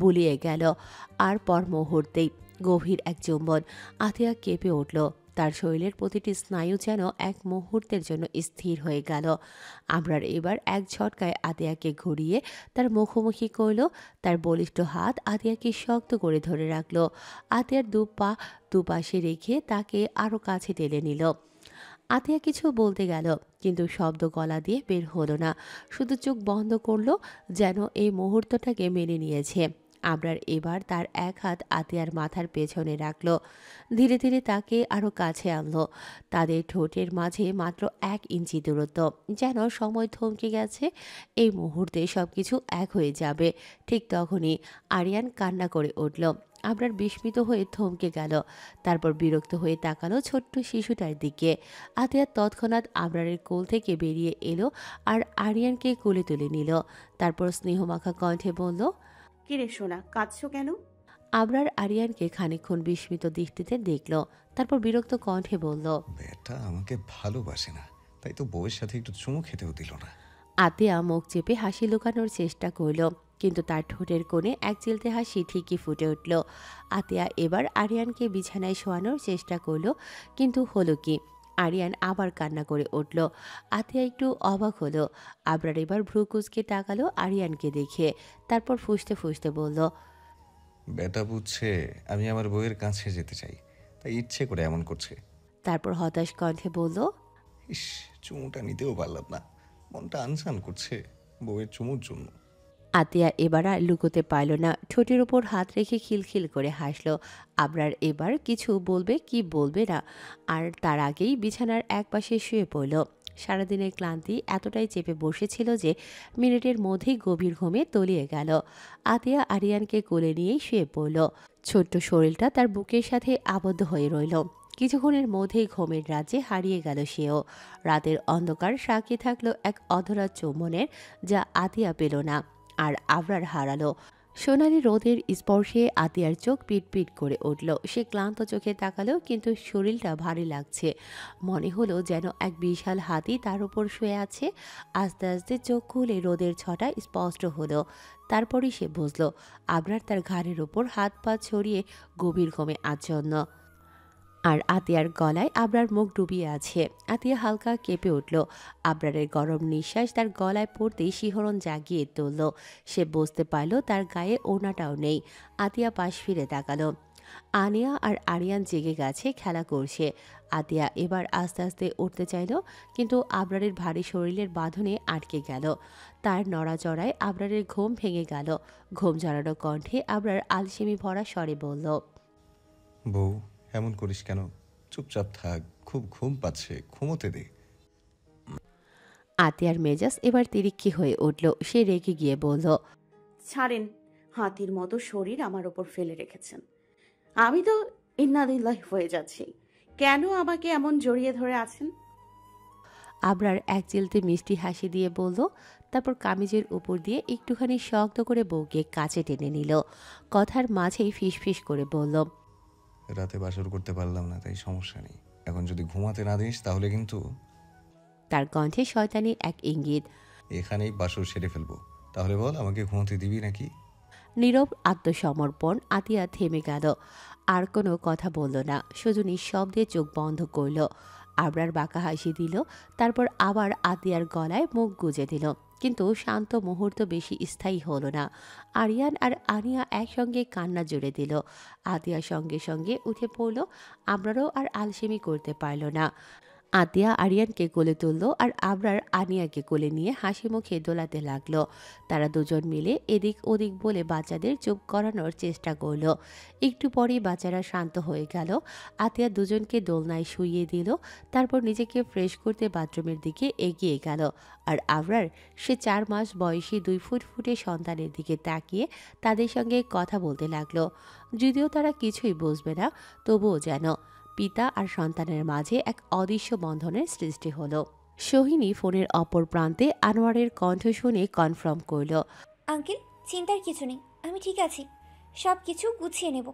বুলিয়ে গেল। আর পর মুহূর্তেই গভীর এক চুম্বন। আতিয়া কেঁপে উঠল, তার শরীরের প্রতিটি স্নায়ু যেন এক মুহূর্তের জন্য স্থির হয়ে গেল। আবরার এবার এক ঝটকায় আতিয়াকে ঘুরিয়ে তার মুখোমুখি করল, তার বলিষ্ঠ হাত আতিয়াকে শক্ত করে ধরে রাখল। আতিয়ার দুপাশে রেখে তাকে আরও কাছে টেনে নিল। আতিয়া কিছু বলতে গেল, কিন্তু শব্দ গলা দিয়ে বের হলো না, শুধু চোখ বন্ধ করলো, যেন এই মুহূর্তটাকে মেনে নিয়েছে। আবরার এবার তার এক হাত আতিয়ার মাথার পেছনে রাখলো, ধীরে ধীরে তাকে আরো কাছে আনলো। তাদের ঠোঁটের মাঝে মাত্র 1 ইঞ্চি দূরত্ব, যেন সময় থমকে গেছে, এই মুহূর্তে সবকিছু এক হয়ে যাবে। ঠিক তখনই আরিয়ান কান্না করে উঠল। আবরার বিস্মিত হয়ে থমকে গেল, তারপর বিরক্ত হয়ে তাকালো ছোট্ট শিশুটার দিকে। আতিয়া তৎক্ষণাৎ আবরারের কোল থেকে বেরিয়ে এলো আর আরিয়ানকে কোলে তুলে নিল। তারপর স্নেহমাখা কণ্ঠে বলল, কিরে সোনা, কাঁদছো কেন? আবরার আরিয়ানকে খানিকক্ষণ বিস্মিত দৃষ্টিতে দেখল, তারপর বিরক্ত কণ্ঠে বলল, বেটা আমাকে ভালোবাসে না, তাই তো বউয়ের সাথে একটু চুমু খেতেও দিল না। আতিয়া মুখ চেপে হাসি লুকানোর চেষ্টা করল, কিন্তু তার ঠোঁটের কোণে এক চিলতে হাসি ঠিকই ফুটে উঠল। আতিয়া এবার আরিয়ানকে বিছানায় শোয়ানোর চেষ্টা করল, কিন্তু হলো কি, আরিয়ান আবার কান্না করে উঠল। আতিয়া একটু অবাক হলো। আবরার এবার ভ্রু কুঁচকে তাকালো আরিয়ানকে দেখে, তারপর ফুঁসতে ফুঁসতে বলল, বেটা বুঝছে আমি আমার বউয়ের কাছে যেতে চাই, তাই ইচ্ছে করে এমন করছে। তারপর হতাশ কণ্ঠে বলল, ইস, চুমুটা নিতেও পারলাম না, মনটা আনসান করছে বউয়ের চুমুর জন্য। আতিয়া এবার আর লুকোতে পারল না, ঠোঁটের উপর হাত রেখে খিলখিল করে হাসল। আবরার এবার কিছু বলবে কি বলবে না, আর তার আগেই বিছানার এক পাশে শুয়ে পড়ল। সারাদিনের ক্লান্তি এতটাই চেপে বসেছিল যে মিনিটের মধ্যেই গভীর ঘুমে তলিয়ে গেল। আতিয়া আরিয়ানকে কোলে নিয়েই শুয়ে পড়ল, ছোট্ট শরীরটা তার বুকের সাথে আবদ্ধ হয়ে রইল। কিছুক্ষণের মধ্যেই ঘুমের রাজ্যে হারিয়ে গেল সেও। রাতের অন্ধকার সাক্ষী থাকলো এক অধরা চুম্বনের, যা আতিয়া পেল না, আর আবরার হারালো। সোনালি রোদের স্পর্শে আতিয়ার চোখ পিটপিট করে উঠল। সে ক্লান্ত চোখে তাকালো, কিন্তু শরীরটা ভারী লাগছে। মনে হলো যেন এক বিশাল হাতি তার উপর শুয়ে আছে। আস্তে আস্তে চোখ খুলে রোদের ছটা স্পষ্ট হলো। তারপরই সে বুঝল আবরার তার ঘাড়ের ওপর হাত পা ছড়িয়ে গভীর ঘুমে আচ্ছন্ন। আর আতিয়ার গলায় আবরার মুখ ডুবিয়ে আছে। আতিয়া হালকা কেঁপে উঠল। আবরারের গরম নিঃশ্বাস তার গলায় পড়তেই শিহরণ জাগিয়ে তুলল। সে বুঝতে পারল তার গায়ে ওড়নাটাও নেই। আতিয়া পাশ ফিরে তাকালো। আনিয়া আর আরিয়ান জেগে গেছে, খেলা করছে। আতিয়া এবার আস্তে আস্তে উঠতে চাইল, কিন্তু আবরারের ভারী শরীরের বাঁধনে আটকে গেল। তার নড়াচড়ায় আবরারের ঘুম ভেঙে গেল। ঘুম জড়ানো কণ্ঠে আবরার আলসেমি ভরা স্বরে বলল, বউ, এমন করিস কেন? চুপচাপ থাক, খুব ঘুম পাচ্ছে, ঘুমোতে দে। আতিয়ার মেজাজ এবার তিরিক্ষি হয়ে উঠল। সে রেগে গিয়ে বলল, ছাড়েন, হাতির মতো শরীর আমার ওপর ফেলে রেখেছেন। আমি তো ইন্নালিল্লাহ হয়ে যাচ্ছি। কেন আমাকে এমন জড়িয়ে ধরে আছেন? আবরার এক চিলতে মিষ্টি হাসি দিয়ে বলল, তারপর কামিজের উপর দিয়ে একটুখানি শক্ত করে বউকে কাছে টেনে নিল। কথার মাঝেই ফিসফিস করে বলল, রাতে বাসর করতে পারলাম না, তাই সমস্যা নেই। এখন যদি ঘুমাতে না দিস তাহলে কিন্তু। তার কণ্ঠে শয়তানি এক ইঙ্গিত। এখানেই বাসর সেরে ফেলবো। তাহলে বল, আমাকে ঘুমাতে দিবি নাকি? নীরব আত্মসমর্পণ। আতিয়া থেমে গেল, আর কোনো কথা বলল না, শুধু নিঃশব্দে চোখ বন্ধ করল। আবরার বাঁকা হাসি দিল, তারপর আবার আতিয়ার গলায় মুখ গুজে দিল। কিন্তু শান্ত মুহূর্ত বেশি স্থায়ী হলো না। আরিয়ান আর আনিয়া একসঙ্গে কান্না জুড়ে দিল। আতিয়া সঙ্গে সঙ্গে উঠে পড়ল। আবরারও আর আলসেমি করতে পারল না। আতিয়া আরিয়ানকে কোলে তুলল, আর আবরার আনিয়াকে কোলে নিয়ে হাসি মুখে দোলাতে লাগলো। তারা দুজন মিলে এদিক ওদিক বলে বাচ্চাদের চুপ করানোর চেষ্টা করলো। একটু পরেই বাচ্চারা শান্ত হয়ে গেল। আতিয়া দুজনকে দোলনায় শুইয়ে দিল, তারপর নিজেকে ফ্রেশ করতে বাথরুমের দিকে এগিয়ে গেল। আর আবরার, সে 4 মাস বয়সী 2 ফুটফুটে সন্তানের দিকে তাকিয়ে তাদের সঙ্গে কথা বলতে লাগলো। যদিও তারা কিছুই বুঝবে না, তবুও যেন পিতা আর সন্তানের মাঝে এক অদৃশ্য বন্ধনের সৃষ্টি হলো। সোহিনী ফোনের অপর প্রান্তে আনোয়ারের কণ্ঠ শুনে কনফার্ম করল, আঙ্কেল, চিন্তার কিছু নেই, আমি ঠিক আছি, সব কিছু গুছিয়ে নেব।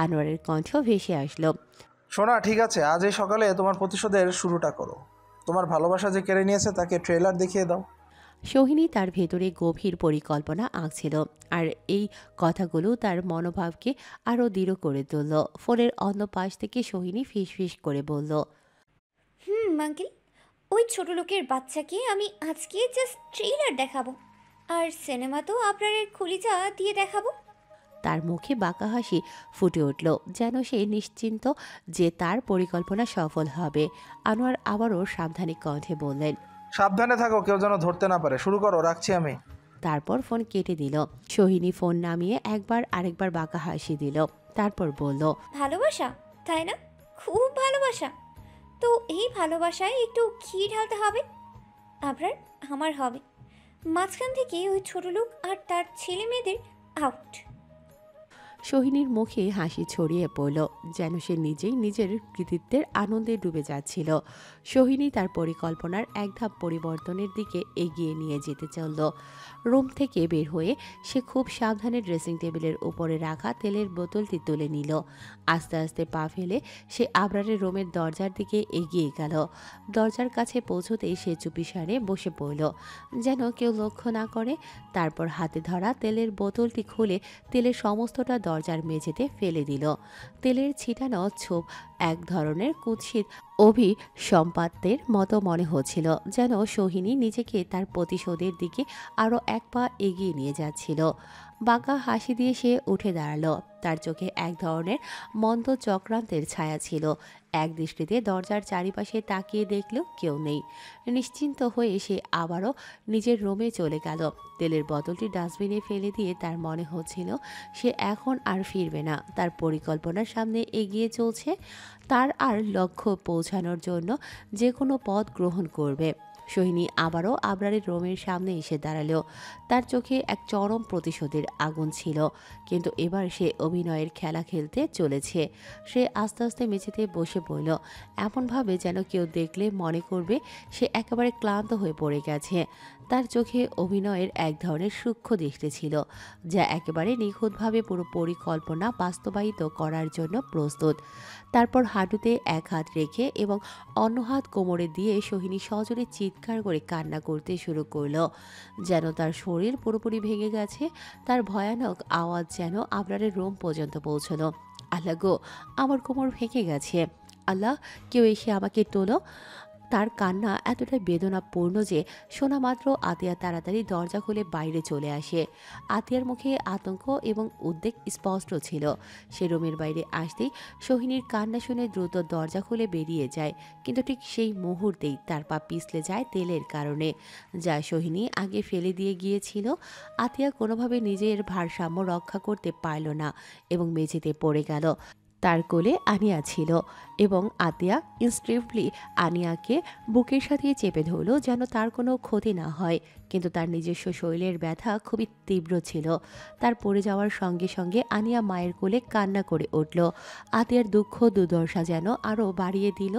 আনোয়ারের কণ্ঠ ভেসে আসলো, শোনা, ঠিক আছে, আজ এই সকালে তোমার প্রতিশোধের শুরুটা করো। তোমার ভালোবাসা যে কেড়ে নিয়েছে তাকে ট্রেলার দেখিয়ে দাও। সোহিনী তার ভেতরে গভীর পরিকল্পনা আঁকছিল, আর এই কথাগুলো তার মনোভাবকে আরও দৃঢ় করে তুলল। ফোনের অন্য পাশ থেকে সোহিনী ফিসফিস করে বলল, আঙ্কেল, ওই ছোট লোকের বাচ্চাকে আমি আজকে জাস্ট ট্রেলার দেখাবো, আর সিনেমা তো আপনার খুলিজা দিয়ে দেখাবো। তার মুখে বাঁকা হাসি ফুটে উঠল, যেন সে নিশ্চিন্ত যে তার পরিকল্পনা সফল হবে। আনোয়ার আবারও সাবধানী কণ্ঠে বললেন, সাবধানে থাকো, কেউ যেন ধরতে না পারে। শুরু করো, রাখছি আমি। তারপর ফোন কেটে দিল। সোহিনী ফোন নামিয়ে একবার আরেকবার বাঁকা হাসি দিল, তারপর বলল, ভালোবাসা, তাই না? খুব ভালোবাসা। তো এই ভালোবাসায় একটু ঘি ঢালতে হবে। আপনার আমার হবে, মাঝখান থেকে ওই ছোট লোক আর তার ছেলে মেয়েদের আউট। সোহিনীর মুখে হাসি ছড়িয়ে পড়ল, যেন সে নিজেই নিজের কৃতিত্বের আনন্দে ডুবে যাচ্ছিল। সোহিনী তার পরিকল্পনার এক ধাপ পরিবর্তনের দিকে এগিয়ে নিয়ে যেতে চলল। রুম থেকে বের হয়ে সে খুব সাবধানে ড্রেসিং টেবিলের উপরে রাখা তেলের বোতলটি তুলে নিল। আস্তে আস্তে পা ফেলে সে আবরারের রুমের দরজার দিকে এগিয়ে গেল। দরজার কাছে পৌঁছতেই সে চুপিসারে বসে পড়ল, যেন কেউ লক্ষ্য না করে। তারপর হাতে ধরা তেলের বোতলটি খুলে তেলের সমস্তটা দরজার মেঝেতে ফেলে দিল। তেলের ছিটানো ছোপ এক ধরনের কুৎসিত অভিসম্পাতের মতো মনে হচ্ছিল, যেন সোহিনী নিজেকে তার প্রতিশোধের দিকে আরও এক পা এগিয়ে নিয়ে যাচ্ছিল। বাঁকা হাসি দিয়ে সে উঠে দাঁড়ালো। তার চোখে এক ধরনের মন্দ চক্রান্তের ছায়া ছিল। এক দৃষ্টিতে দরজার চারিপাশে তাকিয়ে দেখল কেউ নেই। নিশ্চিন্ত হয়ে সে আবারও নিজের রুমে চলে গেল। তেলের বোতলটি ডাস্টবিনে ফেলে দিয়ে তার মনে হচ্ছিল সে এখন আর ফিরবে না। তার পরিকল্পনার সামনে এগিয়ে চলছে, তার আর লক্ষ্য পৌঁছানোর জন্য যে কোনো পথ গ্রহণ করবে। সোহিনী আবারও আবরারের রুমের সামনে এসে দাঁড়ালো। তার চোখে এক চরম প্রতিশোধের আগুন ছিল, কিন্তু এবার সে অভিনয়ের খেলা খেলতে চলেছে। সে আস্তে আস্তে মেঝেতে বসে পড়ল, এমনভাবে যেন কেউ দেখলে মনে করবে সে একেবারে ক্লান্ত হয়ে পড়ে গেছে। তার চোখে অভিনয়ের এক ধরনের সূক্ষ্ম দৃষ্টি ছিল, যা একেবারে নিখুঁতভাবে পুরো পরিকল্পনা বাস্তবায়িত করার জন্য প্রস্তুত। তারপর হাঁটুতে এক হাত রেখে এবং অন্য হাত কোমরে দিয়ে সোহিনী সজোরে চিৎকার করে কান্না করতে শুরু করলো, যেন তার শরীর পুরোপুরি ভেঙে গেছে। তার ভয়ানক আওয়াজ যেন আবরারের রুম পর্যন্ত পৌঁছলো। আল্লাহ গো, আমার কোমর ভেঙে গেছে, আল্লাহ কেউ এসে আমাকে তোলো। তার কান্না এতটাই বেদনাপূর্ণ যে শোনা মাত্র আতিয়া তাড়াতাড়ি দরজা খুলে বাইরে চলে আসে। আতিয়ার মুখে আতঙ্ক এবং উদ্বেগ স্পষ্ট ছিল। সে রুমের বাইরে আসতেই সোহিনীর কান্না শুনে দ্রুত দরজা খুলে বেরিয়ে যায়, কিন্তু ঠিক সেই মুহূর্তেই তার পা পিছলে যায় তেলের কারণে, যা সোহিনী আগে ফেলে দিয়ে গিয়েছিল। আতিয়া কোনোভাবে নিজের ভারসাম্য রক্ষা করতে পারল না এবং মেঝেতে পড়ে গেল। তার কোলে আনিয়া ছিল এবং আতিয়া ইনস্টিংক্টিভলি আনিয়াকে বুকের সাথে চেপে ধরল যেন তার কোনো ক্ষতি না হয়, কিন্তু তার নিজস্ব শরীরের ব্যথা খুবই তীব্র ছিল। তার পড়ে যাওয়ার সঙ্গে সঙ্গে আনিয়া মায়ের কোলে কান্না করে উঠল। আতিয়ার দুঃখ দুর্দশা যেন আরও বাড়িয়ে দিল।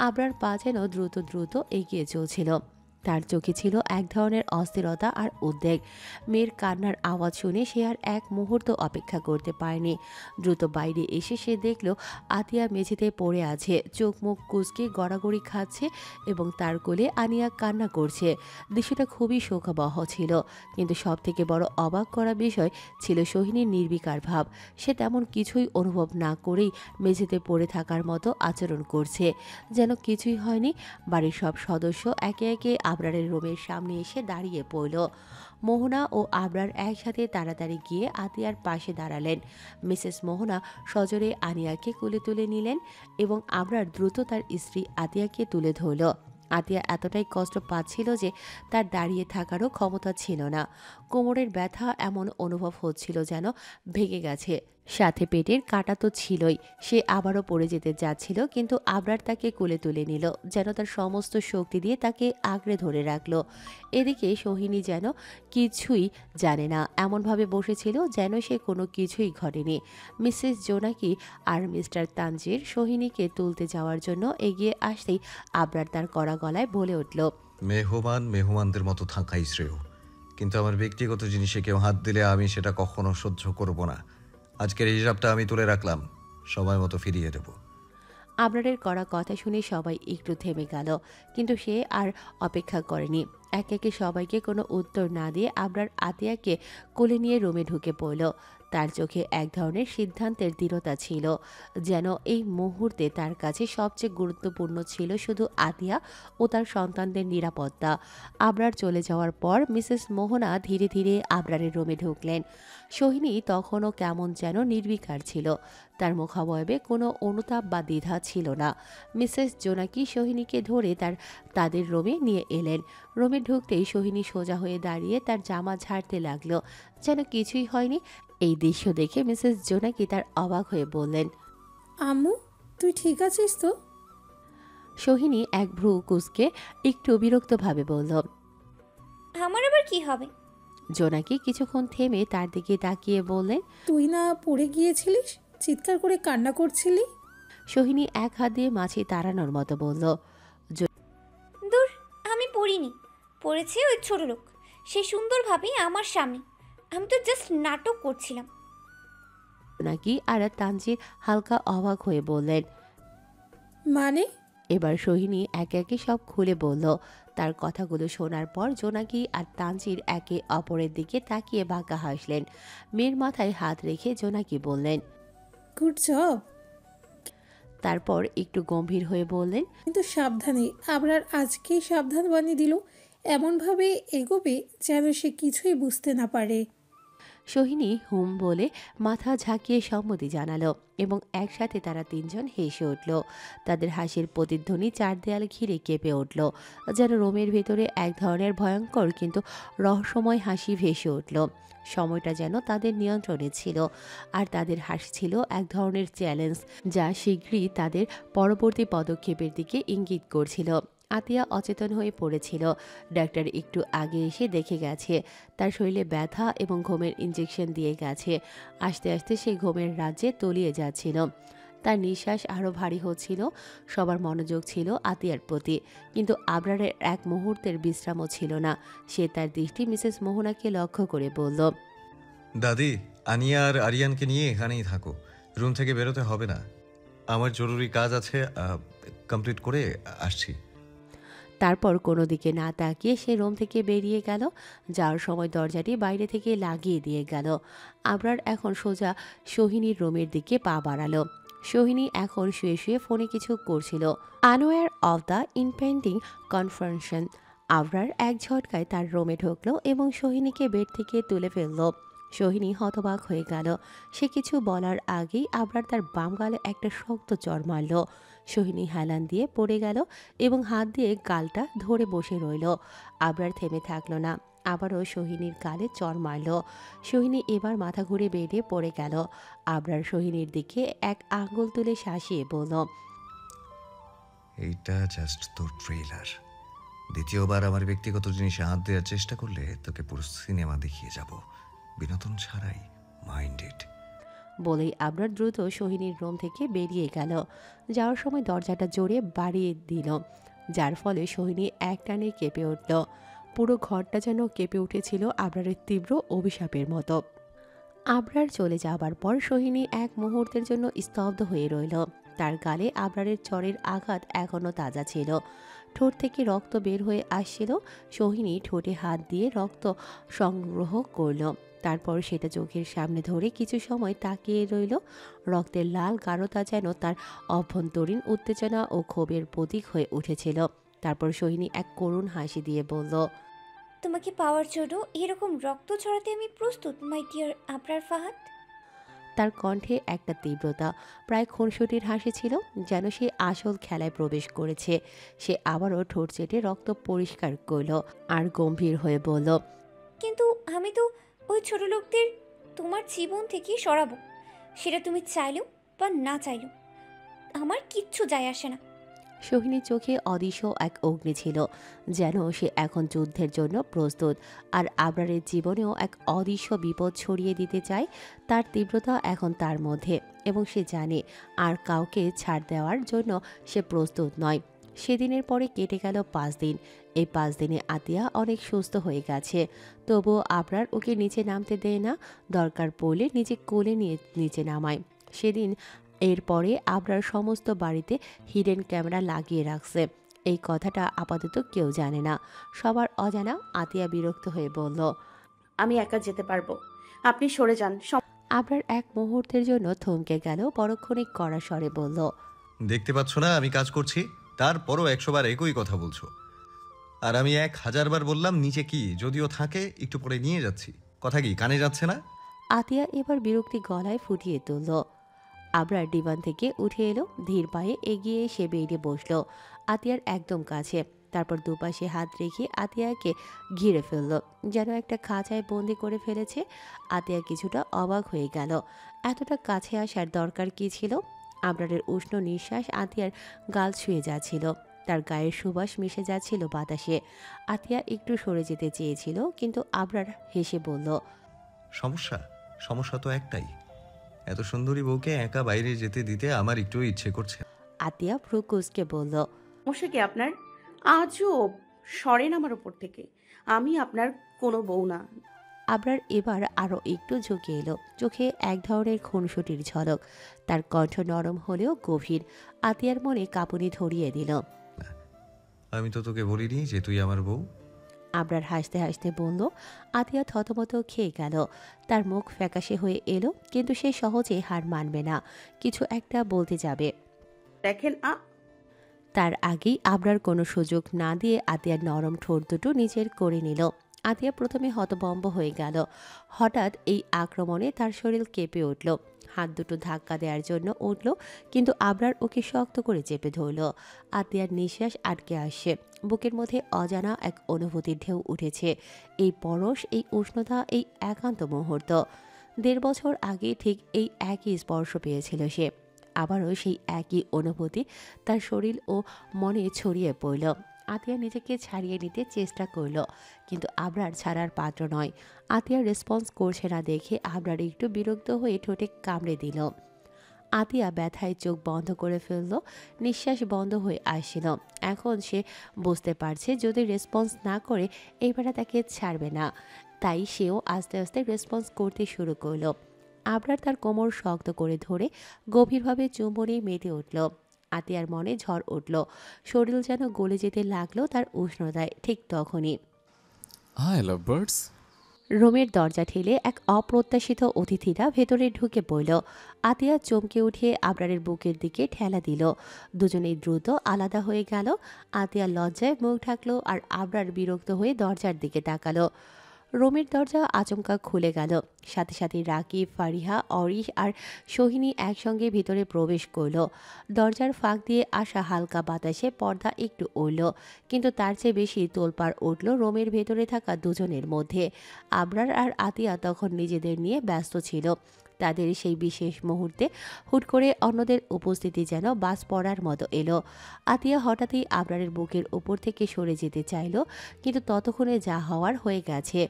আবরার পা যেন দ্রুত দ্রুত এগিয়ে চলছিল। তার চোখে ছিল এক ধরনের অস্থিরতা আর উদ্বেগ। মেয়ের কান্নার আওয়াজ শুনে সে আর এক মুহূর্ত অপেক্ষা করতে পারেনি। দ্রুত বাইরে এসে সে দেখল আতিয়া মেঝেতে পড়ে আছে, চোখ মুখ কুঁচকে গড়াগড়ি খাচ্ছে এবং তার কোলে আনিয়া কান্না করছে। দৃশ্যটা খুবই শোকাবহ ছিল, কিন্তু সব থেকে বড় অবাক করা বিষয় ছিল সোহিনীর নির্বিকার ভাব। সে তেমন কিছুই অনুভব না করেই মেঝেতে পড়ে থাকার মতো আচরণ করছে, যেন কিছুই হয়নি। বাড়ির সব সদস্য একে একে আবরারের রুমের সামনে এসে দাঁড়িয়ে পড়ল। মোহনা ও আবরার একসাথে তাড়াতাড়ি গিয়ে আতিয়ার পাশে দাঁড়ালেন। মিসেস মোহনা সজোরে আনিয়াকে কোলে তুলে নিলেন এবং আবরার দ্রুত তার স্ত্রী আতিয়াকে তুলে ধরল। আতিয়া এতটাই কষ্ট পাচ্ছিল যে তার দাঁড়িয়ে থাকারও ক্ষমতা ছিল না। কোমরের ব্যথা এমন অনুভব হচ্ছিল যেন ভেঙে গেছে, সাথে পেটের কাটা তো ছিলই। সে আবারও পড়ে যেতে যাচ্ছিল, কিন্তু আবরার তাকে কোলে তুলে নিল, যেন তার সমস্ত শক্তি দিয়ে তাকে আঁকড়ে ধরে রাখল। এদিকে সোহিনী যেন কিছুই জানে না, এমনভাবে বসেছিল যেন সে কোনো কিছুই ঘটেনি। মিসেস জোনাকি আর মিস্টার তানজির সোহিনীকে তুলতে যাওয়ার জন্য এগিয়ে আসতেই আবরার তার কড়া গলায় বলে উঠল, মেহমান মেহমানদের মতো থাকাই শ্রেয়, কিন্তু আমার ব্যক্তিগত জিনিসে কেউ হাত দিলে আমি সেটা কখনো সহ্য করব না। আজকের হিসাবটা আমি তুলে রাখলাম, সময় মতো ফিরিয়ে দেব। আবরারের কড়া কথা শুনে সবাই একটু থেমে গেল, কিন্তু সে আর অপেক্ষা করেনি। একে একে সবাইকে কোনো উত্তর না দিয়ে আবরার আতিয়াকে কোলে নিয়ে রুমে ঢুকে পড়ল। তার চোখে এক ধরনের সিদ্ধান্তের দৃঢ়তা ছিল, যেন এই মুহূর্তে তার কাছে সবচেয়ে গুরুত্বপূর্ণ ছিল শুধু আতিয়া ও তার সন্তানদের নিরাপত্তা। আবরার চলে যাওয়ার পর মিসেস মোহনা ধীরে ধীরে আবরারের রুমে ঢুকলেন। সোহিনী তখনও কেমন যেন নির্বিকার ছিল, তার মুখাবয়বে কোনো অনুতাপ বা দ্বিধা ছিল না। মিসেস জোনাকি সোহিনীকে ধরে তাদের রুমে নিয়ে এলেন। রুমে ঢুকতেই সোহিনী সোজা হয়ে দাঁড়িয়ে তার জামা ঝাড়তে লাগলো, যেন কিছুই হয়নি। এই দৃশ্য দেখে মিসেস জোনাকি তার অবাক হয়ে বললেন, আম্মু তুই ঠিক আছিস তো? সোহিনী এক ভ্রু কুঁচকে একটু বিরক্তভাবে বলল, আমার আবার কি হবে? জোনাকি কিছুক্ষণ থেমে তার দিকে তাকিয়ে বললেন, তুই না পড়ে গিয়েছিলিস, চিৎকার করে কান্না করছিলি? সোহিনী এক হাত দিয়ে মাছি তাড়ানোর মতো বলল, দূর, আমি পড়িনি, পড়েছে ওই ছোট লোক, সে সুন্দরভাবে আমার সামনে। আমি তো জাস্ট নাটক করছিলাম। জোনাকি আর তানজির হালকা অবাক হয়ে বললেন, মানে? এবার সোহিনী একে একে সব খুলে বলল। তার কথাগুলো শোনার পর জোনাকি আর তানজির একে অপরের দিকে তাকিয়ে বাঁকা হাসলেন। মেয়ের মাথায় হাত রেখে জোনাকি বললেন, গুড জব। তারপর একটু গম্ভীর হয়ে বললেন, কিন্তু সাবধানে, আবরার আজকেই সাবধান বানিয়ে দিল, এমনভাবে এগোবে যেন সে কিছুই বুঝতে না পারে। সোহিনী হুম বলে মাথা ঝাঁকিয়ে সম্মতি জানালো এবং একসাথে তারা তিনজন হেসে উঠল। তাদের হাসির প্রতিধ্বনি চার দেয়াল ঘিরে কেঁপে উঠল, যেন রোমের ভেতরে এক ধরনের ভয়ঙ্কর কিন্তু রহস্যময় হাসি ভেসে উঠল। সময়টা যেন তাদের নিয়ন্ত্রণে ছিল, আর তাদের হাসি ছিল এক ধরনের চ্যালেঞ্জ, যা শীঘ্রই তাদের পরবর্তী পদক্ষেপের দিকে ইঙ্গিত করছিল। আতিয়া অচেতন হয়ে পড়েছিল। ডাক্তার একটু আগে এসে দেখে গেছে তার শরীরে ব্যথা এবং ঘুমের ইঞ্জেকশন দিয়ে গেছে। আস্তে আস্তে সে ঘুমের রাজ্যে তলিয়ে যাচ্ছিল। তার নিঃশ্বাস আরও ভারী হচ্ছিল। সবার মনোযোগ ছিল আতিয়ার প্রতি, কিন্তু আবরারের এক মুহূর্তের বিশ্রামও ছিল না। সে তার দৃষ্টি মিসেস মোহনাকে লক্ষ্য করে বলল, দাদি, আনিয়া আর আরিয়ানকে নিয়ে এখানেই থাকো, রুম থেকে বেরোতে হবে না। আমার জরুরি কাজ আছে, কমপ্লিট করে আসছি। তারপর কোনো দিকে না তাকিয়ে সে রুম থেকে বেরিয়ে গেল। যাওয়ার সময় দরজাটি বাইরে থেকে লাগিয়ে দিয়ে গেল। আবরার এখন সোজা সোহিনীর রুমের দিকে পা বাড়ালো। সোহিনী এখন শুয়ে শুয়ে ফোনে কিছু করছিল। Anwar of the impending conference. Abrar এক ঝটকায় তার রুমে ঢুকলো এবং সোহিনীকে বেড থেকে তুলে ফেলল। সোহিনী হতবাক হয়ে গেল। সে কিছু বলার আগেই আবরার তার বাম গালে একটা শক্ত চড় মারল। সোহিনী হেলান দিয়ে পড়ে গেল এবং হাত দিয়ে গালটা ধরে বসে রইল। আবরার থেমে থাকলো না, আবারও সোহিনীর গালে চড় মারল। সোহিনী এবার মাথা ঘুরে বেডে পড়ে গেল। আবরার সোহিনীর দিকে এক আঙ্গুল তুলে শাসিয়ে বলল, এইটা জাস্ট তোর ট্রেলার। দ্বিতীয়বার আমার ব্যক্তিগত জিনিসে হাত দেওয়ার চেষ্টা করলে তোকে পুরো সিনেমা দেখিয়ে যাব, বিনোদন ছাড়াই। মাইন্ডেড। বলেই আবরার দ্রুত সোহিনীর রুম থেকে বেরিয়ে গেল। যাওয়ার সময় দরজাটা জোরে বাড়িয়ে দিল, যার ফলে সোহিনী একটানে কেঁপে উঠল। পুরো ঘরটা যেন কেঁপে উঠেছিল আবরারের তীব্র অভিশাপের মতো। আবরার চলে যাবার পর সোহিনী এক মুহূর্তের জন্য স্তব্ধ হয়ে রইল। তার গালে আবরারের চরের আঘাত এখনও তাজা ছিল। ঠোঁট থেকে রক্ত বের হয়ে আসছিল। সোহিনী ঠোঁটে হাত দিয়ে রক্ত সংগ্রহ করল। তারপর সেটা চোখের সামনে ধরে কিছু সময় তাকিয়ে রইল। রক্তের লাল গাঢ়তা যেন তার অভ্যন্তরীণ উত্তেজনা ও ক্ষোভের প্রতীক হয়ে উঠেছিল। তারপর সোহিনী এক করুণ হাসি দিয়ে বলল, তোমাকে পাওয়ার জন্য এরকম রক্ত ছড়াতে আমি প্রস্তুত, মাই ডিয়ার আবরার ফাহাদ। তার কণ্ঠে একটা তীব্রতা, প্রায় খুনসুটির হাসি ছিল, যেন সে আসল খেলায় প্রবেশ করেছে। সে আবারও ঠোঁট চেটে রক্ত পরিষ্কার করল আর গম্ভীর হয়ে বলল, কিন্তু আমি তো ওই ছোট লোকদের তোমার জীবন থেকে সরাবো, সেটা তুমি চাইলেও বা না চাইলেও আমার কিচ্ছু যায় আসে না। সোহিনীর চোখে অদৃশ্য এক অগ্নি ছিল, যেন সে এখন যুদ্ধের জন্য প্রস্তুত। আর আবরারের জীবনেও এক অদৃশ্য বিপদ ছড়িয়ে দিতে চায়। তার তীব্রতা এখন তার মধ্যে, এবং সে জানে আর কাউকে ছাড় দেওয়ার জন্য সে প্রস্তুত নয়। সেদিনের পরে কেটে গেল 5 দিন। এই 5 দিনে আতিয়া অনেক সুস্থ হয়ে গেছে। তবুও আবরার ওকে নিচে নামতে দেয় না। দরকার পড়লে নিজে কোলে নিয়ে নিচে নামায়। সেদিন এরপরে আবরার সমস্ত বাড়িতে হিডেন ক্যামেরা লাগিয়ে রাখছে। এই কথাটা আপাতত কেউ জানে না, সবার অজানা। আতিয়া বিরক্ত হয়ে বলল, আমি একা যেতে পারবো, আপনি সরে যান। আবরার এক মুহূর্তের জন্য থমকে গেল, পরক্ষণিক কড়া স্বরে বলল, দেখতে পাচ্ছ না আমি কাজ করছি, তারপরও 100 বার একই কথা বলছো। আর আমি 1000 বার বললাম নিচে কি, যদিও থাকে একটু পরে নিয়ে যাচ্ছি। কথা কি কানে যাচ্ছে না? আতিয়া এবার বিরক্তি গলায় ফুটিয়ে তুলল। আবরার ডিভান থেকে উঠে এলো, ধীর পায়ে এগিয়ে এসে বেরিয়ে বসলো আতিয়ার একদম কাছে। তারপর দুপাশে হাত রেখে আতিয়াকে ঘিরে ফেলল, যেন একটা খাঁচায় বন্দি করে ফেলেছে। আতিয়া কিছুটা অবাক হয়ে গেল। এতটা কাছে আসার দরকার কি ছিল? আবরারের উষ্ণ নিঃশ্বাস আতিয়ার গাল ছুঁয়ে যাচ্ছিল, তার গায়ের সুবাস মিশে যাচ্ছিল বাতাসে। আতিয়া একটু সরে যেতে চেয়েছিল, কিন্তু আবরার হেসে বলল, সমস্যা তো একটাই, এত সুন্দরী বউকে একা বাইরে যেতে দিতে আমার একটু ইচ্ছে করছে। আতিয়া ফ্রুকুসকে বলল, সমস্যা কি আপনার? আজও সরেন আমার ওপর থেকে, আমি আপনার কোনো বউ না। আবরার এবার আরও একটু ঝুঁকে এলো, চোখে এক ধরনের খুনসুটির ঝলক। তার কণ্ঠ নরম হলেও গভীর। আতিয়ার মনে কাঁপুনি ধরিয়ে দিল। আমি তো তোকে বলিনি যে তুই আমার বউ। আবরার হাসতে হাসতে বলল। আতিয়া থতমত খেয়ে গেল। তার মুখ ফ্যাকাশে হয়ে এলো, কিন্তু সে সহজে হার মানবে না, কিছু একটা বলতে যাবে। দেখেন তার আগেই আবরার কোনো সুযোগ না দিয়ে আতিয়ার নরম ঠোঁট দুটো নিজের করে নিল। আতিয়া প্রথমে হতভম্ব হয়ে গেল। হঠাৎ এই আক্রমণে তার শরীর কেঁপে উঠল। হাত দুটো ধাক্কা দেওয়ার জন্য উঠল, কিন্তু আবরার ওকে শক্ত করে চেপে ধরল। আতিয়ার নিঃশ্বাস আটকে আসছে। বুকের মধ্যে অজানা এক অনুভূতির ঢেউ উঠেছে। এই পরশ, এই উষ্ণতা, এই একান্ত মুহূর্ত। 1.5 বছর আগে ঠিক এই একই স্পর্শ পেয়েছিল সে। আবারও সেই একই অনুভূতি তার শরীর ও মনে ছড়িয়ে পড়ল। আতিয়া নিজেকে ছাড়িয়ে নিতে চেষ্টা করলো, কিন্তু আবরার ছাড়ার পাত্র নয়। আতিয়া রেসপন্স করছে না দেখে আবরার একটু বিরক্ত হয়ে ঠোঁটে কামড়ে দিল। আতিয়া ব্যথায় চোখ বন্ধ করে ফেলল, নিঃশ্বাস বন্ধ হয়ে আসছিল। এখন সে বুঝতে পারছে যদি রেসপন্স না করে এবারে তাকে ছাড়বে না, তাই সেও আস্তে আস্তে রেসপন্স করতে শুরু করলো। আবরার তার কোমর শক্ত করে ধরে গভীরভাবে চুম্বনে মেতে উঠল। আতিয়ার মনে ঝড় উঠল, শরীর যেন গলে যেতে লাগলো তার উষ্ণতায়। ঠিক তখনই আই লাভ বার্ডস। রুমের দরজা ঠেলে এক অপ্রত্যাশিত অতিথিরা ভেতরে ঢুকে পড়ল। আতিয়া চমকে উঠে আবরারের বুকের দিকে ঠেলা দিল। দুজনেই দ্রুত আলাদা হয়ে গেল। আতিয়া লজ্জায় মুখ ঢাকলো আর আবরার বিরক্ত হয়ে দরজার দিকে তাকালো। রুমের দরজা আচমকা খুলে গেল। সাথে সাথে রাকিব, ফারিহা, অরিশ আর সোহিনী একসঙ্গে ভিতরে প্রবেশ করলো। দরজার ফাঁক দিয়ে আসা হালকা বাতাসে পর্দা একটু উড়ল, কিন্তু তার চেয়ে বেশি তোলপাড় উঠল রুমের ভেতরে থাকা দুজনের মধ্যে। আবরার আর আতিয়া তখন নিজেদের নিয়ে ব্যস্ত ছিল। তাদের সেই বিশেষ মুহূর্তে হুট করে অন্যদের উপস্থিতি যেন বাজ পড়ার মতো এলো। আতিয়া হঠাৎই আবরারের বুকের উপর থেকে সরে যেতে চাইল, কিন্তু ততক্ষণে যা হওয়ার হয়ে গেছে।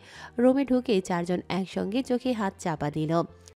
রুমে ঢুকে চারজন একসঙ্গে চোখে হাত চাপা দিল।